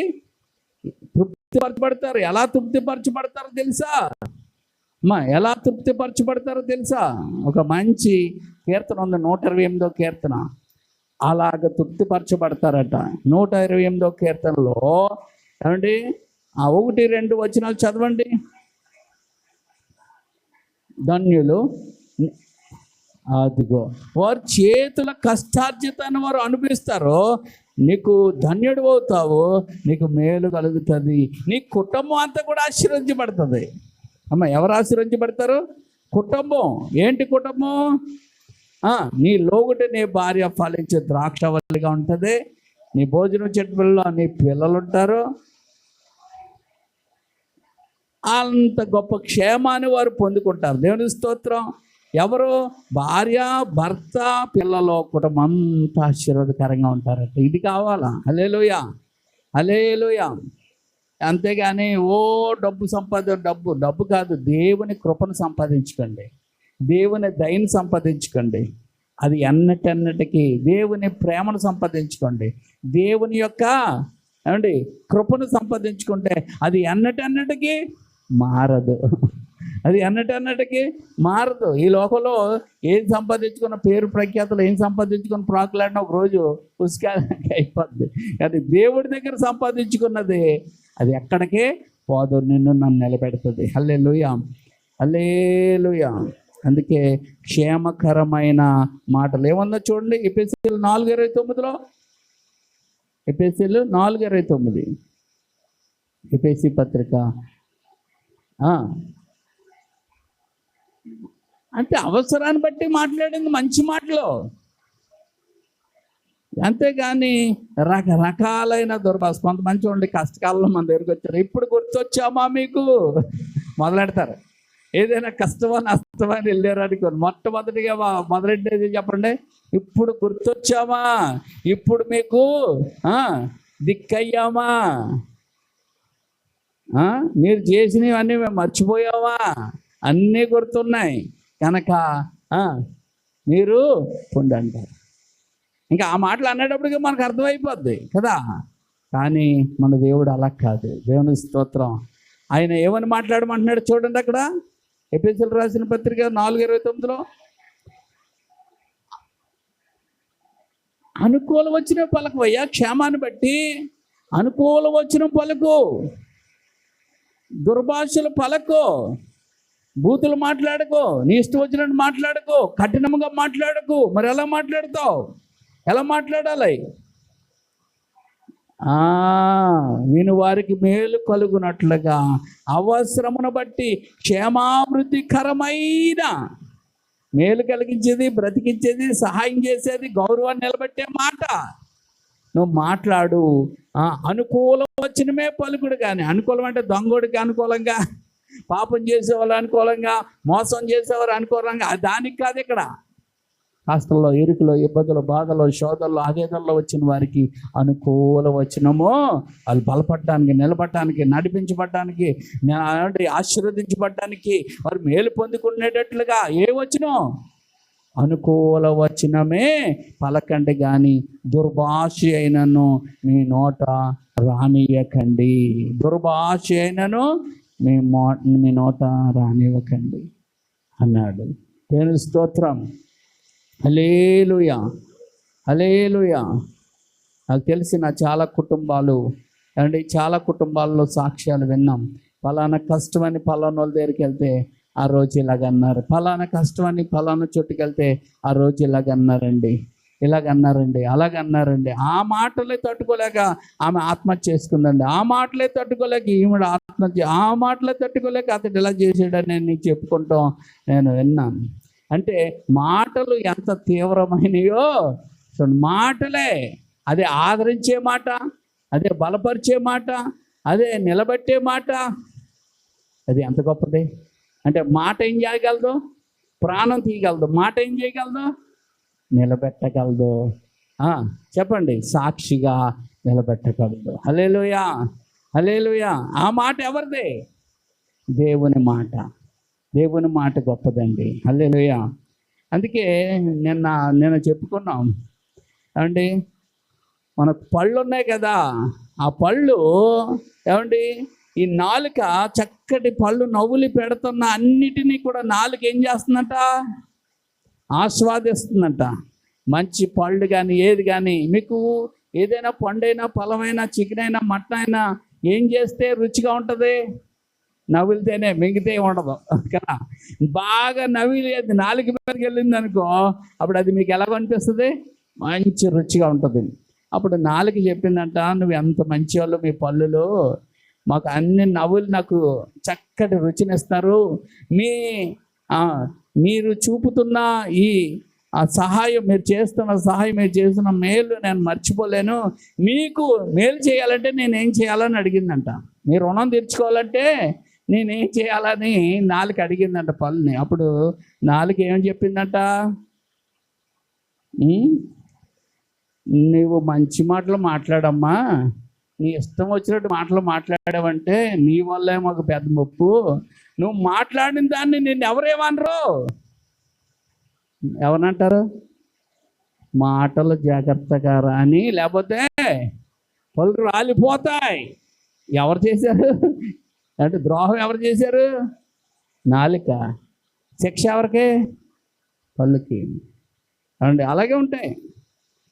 తృప్తిపరచబడతారు. ఎలా తృప్తిపరచబడతారో తెలుసా? ఎలా తృప్తిపరచబడతారో తెలుసా? ఒక మంచి కీర్తన ఉంది, 128వ కీర్తన. అలాగ తృప్తిపరచబడతారట. 128వ కీర్తనలో ఏమండి 1-2 వచనాలు చదవండి. ధన్యులు అదిగో వారు చేతుల కష్టార్జితాన్ని వారు అనుభవిస్తారో నీకు ధన్యుడు అవుతావు, నీకు మేలు కలుగుతుంది, నీ కుటుంబం అంతా కూడా ఆశీర్వదించబడుతుంది. ఎవరు ఆశీర్వదించబడతారు? కుటుంబం. ఏంటి కుటుంబం? నీ లోగుట నీ భార్య ఫలించే ద్రాక్షవల్లిగా ఉంటుంది, నీ భోజనం చెట్టులో నీ పిల్లలు ఉంటారు. అంత గొప్ప క్షేమాన్ని వారు పొందుకుంటారు. దేవుని స్తోత్రం. ఎవరు? భార్య, భర్త, పిల్లలు, కుటుంబం అంతా ఆశీర్వాదకరంగా ఉంటారట. ఇది కావాలా? హల్లెలూయా. అంతేగాని డబ్బు సంపాదన, డబ్బు కాదు, దేవుని కృపను సంపాదించుకోండి. దేవుని దయని సంపాదించుకోండి, అది ఎన్నటెన్నటికి. దేవుని ప్రేమను సంపాదించుకోండి, దేవుని యొక్క ఏమండి కృపను సంపాదించుకుంటే అది ఎన్నటెన్నటికి మారదు. అది ఎన్నటెన్నటికి మారదు. ఈ లోకంలో ఏం సంపాదించుకున్న పేరు ప్రఖ్యాతులు, ఏం సంపాదించుకున్న ప్రాకులాడిన ఒక రోజు ఉసుక అయిపోద్ది. అది దేవుడి దగ్గర సంపాదించుకున్నది అది ఎక్కడికే పోదు, నన్ను నిలబెడుతుంది. హల్లెలూయా, హల్లెలూయా. అందుకే క్షేమకరమైన మాటలు ఏమన్నా చూడండి, ఎఫెసీయులు 4:29, ఎఫెసీయులు 4:29, ఎఫెసీ పత్రిక. అంటే అవసరాన్ని బట్టి మాట్లాడింది మంచి మాటలు, అంతేగాని రకరకాలైన దుర్భాష. కొంతమంది చూడండి కష్టకాలంలో మన దగ్గరికి వచ్చారు, ఇప్పుడు గుర్తొచ్చామా మీకు మొదలెడతారు. ఏదైనా కష్టమా నష్టమా అని వెళ్ళారు అనుకోండి, మొట్టమొదటిగా మొదలెట్టేది చెప్పండి, ఇప్పుడు గుర్తొచ్చామా, ఇప్పుడు మీకు దిక్కయ్యామా, మీరు చేసినవన్నీ మేము మర్చిపోయావా, అన్నీ గుర్తున్నాయి కనుక మీరు పొండి అంటారు. ఇంకా ఆ మాటలు అనేటప్పటికీ మనకు అర్థమైపోద్ది కదా. కానీ మన దేవుడు అలా కాదు. దేవుని స్తోత్రం. ఆయన ఏమని మాట్లాడమంటున్నాడు చూడండి అక్కడ, ఎఫెసీయులకు రాసిన పత్రిక 4:29, అనుకూలం వచ్చిన పలకవయ్యా, క్షేమాన్ని బట్టి అనుకూలం వచ్చిన పలుకు, దుర్భాషలు పలకు, బూతులు మాట్లాడుకో, నీ ఇష్టం వచ్చినట్టు మాట్లాడుకో, కఠినంగా మాట్లాడుకో. మరి ఎలా మాట్లాడతావు, ఎలా మాట్లాడాలి? విను వారికి మేలు కలుగునట్లుగా అవసరమును బట్టి క్షేమాభివృద్ధికరమైన, మేలు కలిగించేది, బ్రతికించేది, సహాయం చేసేది, గౌరవాన్ని నిలబెట్టే మాట నువ్వు మాట్లాడు. అనుకూలం వచ్చినమే పలుకుడు. కానీ అనుకూలం అంటే దొంగోడికి అనుకూలంగా, పాపం చేసేవాళ్ళు అనుకూలంగా, మోసం చేసేవారు అనుకూలంగా, దానికి కాదు. ఇక్కడ కష్టంలో, ఇరుకులో, ఇబ్బందులు, బాధలు, శోధనలు, ఆవేదనలో వచ్చిన వారికి అనుకూల వచనము, వాళ్ళు బలపడటానికి, నిలబడటానికి, నడిపించబడటానికి, ఆశీర్వదించబడటానికి, వారు మేలు పొందుకునేటట్లుగా ఏ వచనం? అనుకూల వచనమే పలకండి, కానీ దుర్భాష అయినను మీ నోట రానియకండి. దుర్భాష అయినను మీ నోట రానివ్వకండి అన్నాడు. దేవుని స్తోత్రం. హల్లెలూయా, హల్లెలూయా. నాకు తెలిసిన చాలా కుటుంబాలు అండి, చాలా కుటుంబాల్లో సాక్ష్యాలు విన్నాం. ఫలానా కష్టమని ఫలానా వాళ్ళ దగ్గరికి వెళ్తే ఆ రోజు ఇలాగన్నారు, ఫలానా కష్టమని ఫలానా చోటుకి వెళ్తే ఆ రోజు ఇలాగన్నారండి, అలాగన్నారండి. ఆ మాటలే తట్టుకోలేక ఆమె ఆత్మహత్య చేసుకుందండి. ఆ మాటలే తట్టుకోలేక ఈమెడు ఆత్మహత్య, ఆ మాటలే తట్టుకోలేక అతడు ఇలా చేసాడని నేను చెప్పుకుంటాం నేను విన్నాను. అంటే మాటలు ఎంత తీవ్రమైనయో చూడండి. మాటలే, అదే ఆదరించే మాట, అదే బలపరిచే మాట, అదే నిలబెట్టే మాట, అది ఎంత గొప్పది. అంటే మాట ఏం చేయగలదు? ప్రాణం తీయగలదు. మాట ఏం చేయగలదు? నిలబెట్టగలదు. చెప్పండి, సాక్షిగా నిలబెట్టగలదు. హల్లెలూయా, హల్లెలూయా. ఆ మాట ఎవరిది? దేవుని మాట. దేవుని మాట గొప్పదండి. హల్లెలూయా. అందుకే నిన్న చెప్పుకున్నాం ఏమండి, మనకు పళ్ళు ఉన్నాయి కదా, ఆ పళ్ళు ఏమండి, ఈ నాలుక చక్కటి పళ్ళు నవ్వులు పెడుతున్న అన్నిటినీ కూడా నాలుక ఏం చేస్తుందంట? ఆస్వాదిస్తుందంట. మంచి పళ్ళు కానీ ఏది కానీ, మీకు ఏదైనా పండైనా, ఫలమైనా, చికెన్ అయినా, మటన్ అయినా ఏం చేస్తే రుచిగా ఉంటుంది? నవ్వులితేనే, మింగితే ఉండదు కదా. బాగా నవ్వి నాలుగు మీదకి వెళ్ళింది అనుకో, అప్పుడు అది మీకు ఎలా అనిపిస్తుంది? మంచి రుచిగా ఉంటుంది. అప్పుడు నాలుగు చెప్పిందంట, నువ్వు ఎంత మంచి వాళ్ళు, మీ పళ్ళులు మాకు అన్ని నవ్వులు నాకు చక్కటి రుచినిస్తారు. మీరు చూపుతున్న ఈ సహాయం, మీరు చేస్తున్న మేలు నేను మర్చిపోలేను. మీకు మేలు చేయాలంటే నేనేం చేయాలని అడిగిందంట. మీ రుణం తీర్చుకోవాలంటే నేనేం చేయాలని నాలుగు అడిగిందంట పళ్ళని. అప్పుడు నాలుగు ఏమని చెప్పిందంట? నువ్వు మంచి మాటలు మాట్లాడమ్మా, నీ ఇష్టం వచ్చినట్టు మాటలు మాట్లాడావంటే నీ వల్లే మాకు పెద్ద ముప్పు. నువ్వు మాట్లాడిన దాన్ని నిన్ను ఎవరేమనరు? ఎవరంటారు? మాటలు జాగ్రత్తగా రాని, లేకపోతే పళ్ళు రాలిపోతాయి. ఎవరు చేశారు అంటే ద్రోహం ఎవరు చేశారు? నాలుక. శిక్ష ఎవరికి? పళ్ళుకి. అండి అలాగే ఉంటాయి.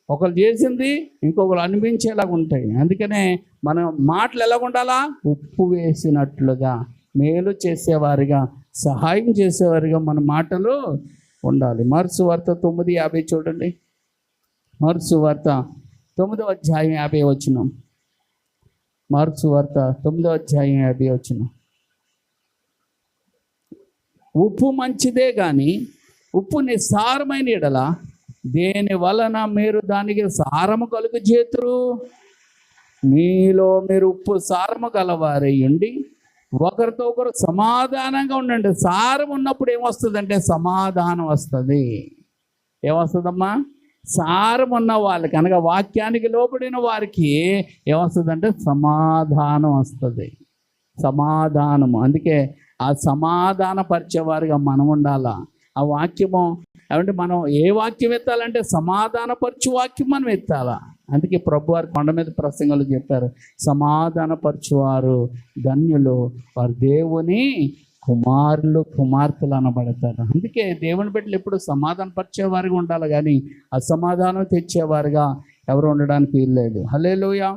ఒకరు చేసింది ఇంకొకరు అనిపించేలాగా ఉంటాయి. అందుకనే మనం మాటలు ఎలాగ ఉండాలా? ఉప్పు వేసినట్లుగా, మేలు చేసేవారిగా, సహాయం చేసేవారిగా మన మాటలు ఉండాలి. మార్క్స్ వార్త 9:50 చూడండి. మార్క్స్ వార్త 9వ అధ్యాయం 50 వచనం. మార్క్స్ వార్త 9వ అధ్యాయం 50 వచనం. ఉప్పు మంచిదే కానీ ఉప్పు నిస్సారమైన ఎడల దేని వలన మీరు దానికి సారము కలుగు చేతురు? మీలో మీరు ఉప్పు సారము గలవారయ్యండి ఒకరితో ఒకరు సమాధానంగా ఉండండి. సారం ఉన్నప్పుడు ఏమొస్తుందంటే సమాధానం వస్తుంది. ఏమొస్తుందమ్మా? సారం ఉన్న వాళ్ళకి అనగా వాక్యానికి లోబడిన వారికి ఏమొస్తుందంటే సమాధానం వస్తుంది. సమాధానము. అందుకే ఆ సమాధాన పరిచేవారిగా మనం ఉండాలా. ఆ వాక్యము ఏమంటే మనం ఏ వాక్యం ఎత్తాలంటే సమాధానపరచు వాక్యం మనం ఎత్తాలా. అందుకే ప్రభువారు కొండ మీద ప్రసంగాలు చెప్పారు, సమాధానపరచువారు ధన్యులు, వారు దేవుని కుమారులు కుమార్తెలు అనబడతారు. అందుకే దేవుని బిడ్డలు ఎప్పుడు సమాధానపరిచేవారిగా ఉండాలి, కానీ అసమాధానం తెచ్చేవారుగా ఎవరు ఉండడానికి వీల్లేదు. హల్లెలూయా.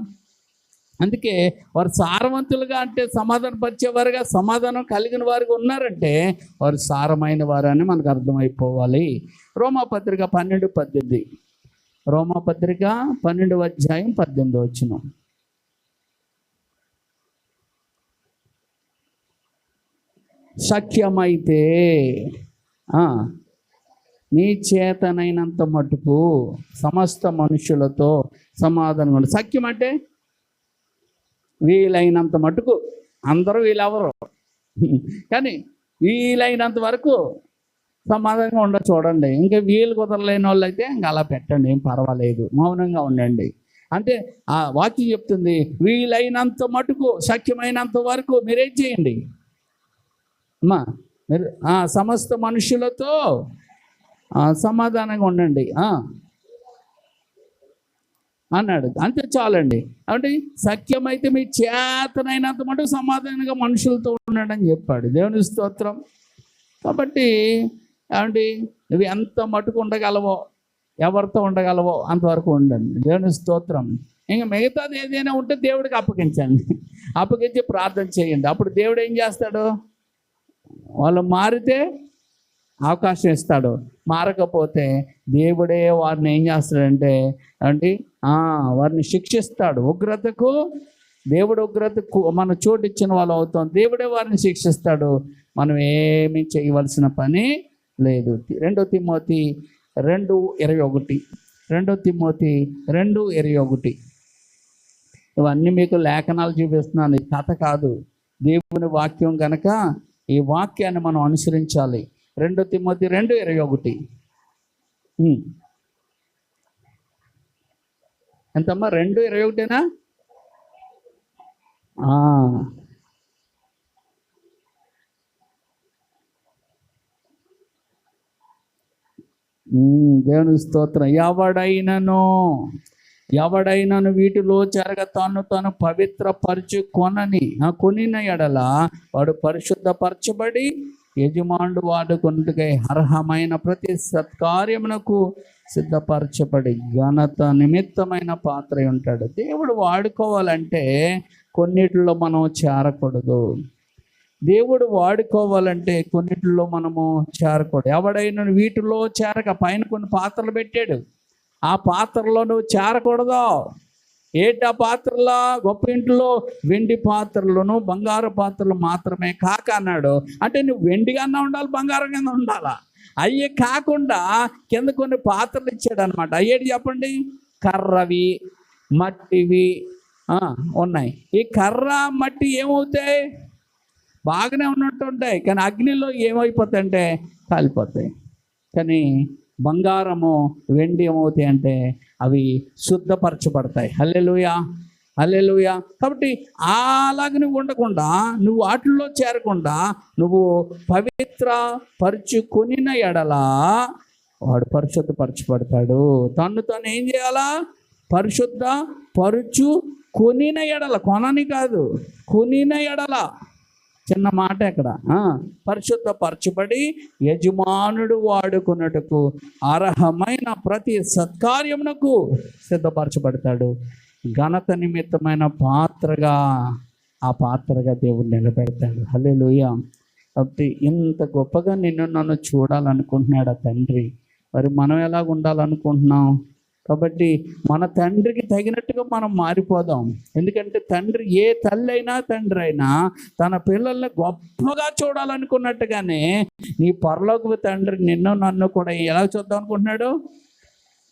అందుకే వారు సారవంతులుగా అంటే సమాధానం పరిచేవారుగా, సమాధానం కలిగిన వారుగా ఉన్నారంటే వారు సారమైన వారు అని మనకు అర్థమైపోవాలి. రోమాపత్రిక 12:18. రోమాపత్రిక 12వ అధ్యాయం 18 వచనం. శక్యమైతే నీ చేతనైనంత మటుకు సమస్త మనుషులతో సమాధానం ఉండు. సఖ్యం అంటే వీలైనంత మటుకు. అందరూ వీళ్ళెవరు, కానీ వీలైనంత వరకు సమాధానంగా ఉండ చూడండి. ఇంకా వీలు కుదరలేని వాళ్ళు అయితే ఇంకా అలా పెట్టండి, ఏం పర్వాలేదు, మౌనంగా ఉండండి. అంటే ఆ వాక్యం చెప్తుంది, వీలైనంత మటుకు, శక్యమైనంత వరకు మీరేం చేయండి అమ్మా, మీరు సమస్త మనుషులతో సమాధానంగా ఉండండి అన్నాడు. అంతే చాలండి. అంటే సఖ్యమైతే మీ చేతనైనంత మటుకు సమాధానంగా మనుషులతో ఉన్నాడని చెప్పాడు. దేవుని స్తోత్రం. కాబట్టి ఏమండి, నువ్వు ఎంత మటుకు ఉండగలవో, ఎవరితో ఉండగలవో అంతవరకు ఉండండి. దేవుని స్తోత్రం. ఇంకా మిగతాది ఏదైనా ఉంటే దేవుడికి అప్పగించండి, అప్పగించి ప్రార్థన చేయండి. అప్పుడు దేవుడు ఏం చేస్తాడు? వాళ్ళు మారితే అవకాశం ఇస్తాడు, మారకపోతే దేవుడే వారిని ఏం చేస్తాడంటే అంటే వారిని శిక్షిస్తాడు. ఉగ్రతకు దేవుడు, ఉగ్రతకు మన చోటు ఇచ్చిన వాళ్ళు అవుతాం. దేవుడే వారిని శిక్షిస్తాడు, మనం ఏమీ చేయవలసిన పని లేదు. 2 తిమోతి 2:21. 2 తిమోతి 2:21. ఇవన్నీ మీకు లేఖనాలు చూపిస్తున్నాను, కథ కాదు, దేవుని వాక్యం కనుక ఈ వాక్యాన్ని మనం అనుసరించాలి. 2 తిమోతి 2:21. ఎంతమ్మా? 2:21. దేవుని స్తోత్రం. ఎవడైనను వీటిలో చెరగ తాను పవిత్రపరచు కొనిన ఎడల వాడు పరిశుద్ధపరచబడి యజమానుడు వాడుకొనుటకై అర్హమైన ప్రతి సత్కార్యమునకు సిద్ధపరచబడి ఘనత నిమిత్తమైన పాత్ర ఉంటాడు. దేవుడు వాడుకోవాలంటే కొన్నిటిలో మనం చేరకూడదు. దేవుడు వాడుకోవాలంటే కొన్నిటిలో మనము చేరకూడదు. ఎవడైనా వీటిలో చేరక పైన కొన్ని పాత్రలు పెట్టాడు, ఆ పాత్రలో నువ్వు చేరకూడదు. ఏంటి ఆ పాత్రలో? గొప్ప ఇంట్లో వెండి పాత్రలను బంగారు పాత్రలు మాత్రమే కాక అన్నాడు. అంటే నువ్వు వెండిగానే ఉండాలి, బంగారం కింద ఉండాలా? అయ్యే కాకుండా కింద కొన్ని పాత్రలు ఇచ్చాడు అనమాట. అయ్యేటి చెప్పండి? కర్రవి, మట్టివి ఉన్నాయి. ఈ కర్ర మట్టి ఏమవుతాయి? బాగానే ఉన్నట్టు ఉంటాయి, కానీ అగ్నిలో ఏమైపోతాయి అంటే కాలిపోతాయి. కానీ బంగారము, వెండి ఏమవుతాయి అంటే అవి శుద్ధపరచబడతాయి. హల్లెలూయా, హల్లెలూయా. కాబట్టి అలాగ నువ్వు ఉండకుండా, నువ్వు వాటిల్లో చేరకుండా, నువ్వు పవిత్ర పరుచుకొనిన ఎడల వాడు పరిశుద్ధపరచబడతాడు. తను ఏం చేయాలా? పరిశుద్ధ పరుచు కొనిన ఎడల, కొనని కాదు, కొనిన ఎడల, చిన్న మాట ఇక్కడ, పరిశుద్ధపరచబడి యజమానుడు వాడుకున్నట్టుకు అర్హమైన ప్రతి సత్కార్యమునకు సిద్ధపరచబడతాడు. ఘనత నిమిత్తమైన పాత్రగా, ఆ పాత్రగా దేవుడు నిలబెడతాడు. హల్లెలూయా. కాబట్టి ఇంత గొప్పగా నన్ను చూడాలనుకుంటున్నాడు ఆ తండ్రి. మరి మనం ఎలాగ ఉండాలనుకుంటున్నాం? కాబట్టి మన తండ్రికి తగినట్టుగా మనం మారిపోదాం. ఎందుకంటే తండ్రి, ఏ తల్లి అయినా తండ్రి అయినా తన పిల్లల్ని గొప్పగా చూడాలనుకున్నట్టుగానే నీ పరలోకపు తండ్రి నన్ను కూడా ఎలా చూద్దాం అనుకుంటున్నాడు?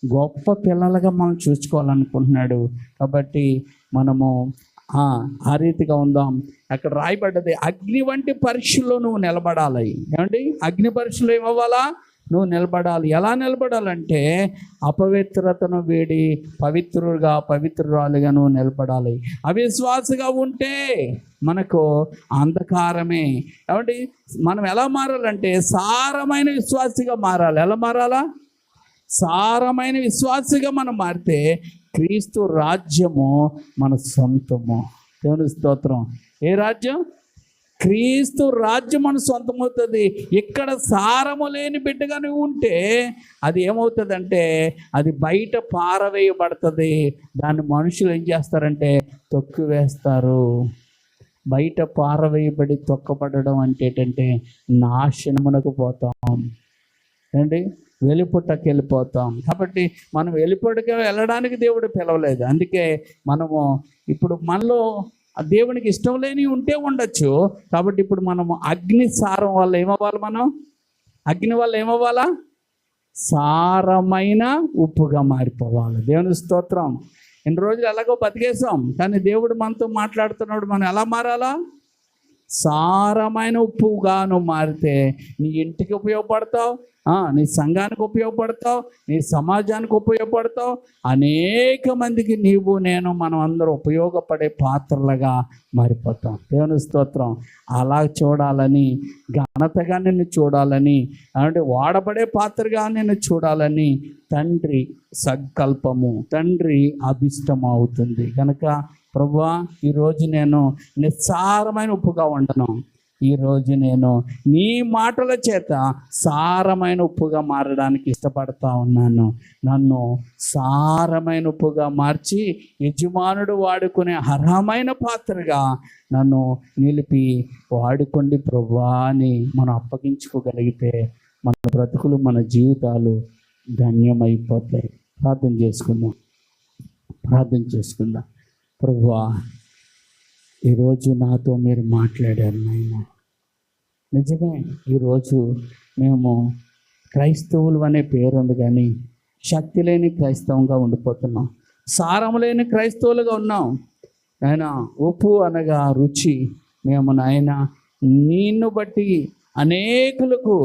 గొప్ప పిల్లలుగా మనం చూసుకోవాలనుకుంటున్నాడు. కాబట్టి మనము ఆ రీతిగా ఉందాం. అక్కడ రాయబడ్డది, అగ్ని వంటి పరీక్షలో నువ్వు నిలబడాలి. ఏమండి? అగ్ని పరీక్షలో ఏమవ్వాలా? నువ్వు నిలబడాలి. ఎలా నిలబడాలంటే అపవిత్రతను వీడి పవిత్రురాలుగా నువ్వు నిలబడాలి. అవిశ్వాసగా ఉంటే మనకు అంధకారమే. ఏమండి? మనం ఎలా మారాలంటే సారమైన విశ్వాసిగా మారాలి. ఎలా మారాలా? సారమైన విశ్వాసిగా మనం మారితే క్రీస్తు రాజ్యము మన సొంతము. దేవుని స్తోత్రం. ఏ రాజ్యం? క్రీస్తు రాజ్యం మన సొంతమవుతుంది. ఇక్కడ సారము లేని బిడ్డగా నువ్వు ఉంటే అది ఏమవుతుందంటే అది బయట పారవేయబడుతుంది. దాన్ని మనుషులు ఏం చేస్తారంటే తొక్కివేస్తారు. బయట పారవేయబడి తొక్కబడడం అంటే ఏంటంటే నాశనమునకు పోతాం. ఏంటి? వెలుపుటకి వెళ్ళిపోతాం. కాబట్టి మనం వెలుపుటకి వెళ్ళడానికి దేవుడు పిలవలేదు. అందుకే మనము ఇప్పుడు మనలో దేవునికి ఇష్టం లేని ఉంటే ఉండొచ్చు. కాబట్టి ఇప్పుడు మనము అగ్ని సారం వల్ల ఏమవ్వాలి? మనం అగ్ని వల్ల ఏమవ్వాలా? సారమైన ఉప్పుగా మారిపోవాలి. దేవుని స్తోత్రం. ఇన్ని రోజులు ఎలాగో బతికేసాం, కానీ దేవుడు మనతో మాట్లాడుతున్నాడు. మనం ఎలా మారాలా? సారమైన ఉప్పుగా నువ్వు మారితే నీ ఇంటికి ఉపయోగపడతావు, నీ సంఘానికి ఉపయోగపడతావు, నీ సమాజానికి ఉపయోగపడతావు. అనేక మందికి మనం అందరూ ఉపయోగపడే పాత్రలుగా మారిపోతాం. దేవుని స్తోత్రం. అలా చూడాలని, ఘనతగా నిన్ను చూడాలని, అంటే వాడబడే పాత్రగా నిన్ను చూడాలని తండ్రి సంకల్పము, తండ్రి అభిష్టం అవుతుంది. కనుక ప్రభువా, ఈరోజు నేను నిస్సారమైన ఉప్పుగా ఉండను. ఈరోజు నేను నీ మాటల చేత సారమైన ఉప్పుగా మారడానికి ఇష్టపడతా ఉన్నాను. నన్ను సారమైన ఉప్పుగా మార్చి యజమానుడు వాడుకునే అర్హమైన పాత్రగా నన్ను నిలిపి వాడుకోండి ప్రభువా అని మనం అప్పగించుకోగలిగితే మన బ్రతుకులు, మన జీవితాలు ధన్యమైపోతాయి. ప్రార్థన చేసుకుందాం. ప్రభువా, ఈరోజు నాతో మీరు మాట్లాడారు నాయన. నిజమే, ఈరోజు మేము క్రైస్తవులు అనే పేరు ఉంది, కానీ శక్తి లేని క్రైస్తవంగా ఉండిపోతున్నాం. సారం లేని క్రైస్తవులుగా ఉన్నాం. ఆయన ఉప్పు అనగా రుచి. మేము నాయన నిన్ను బట్టి అనేకులకు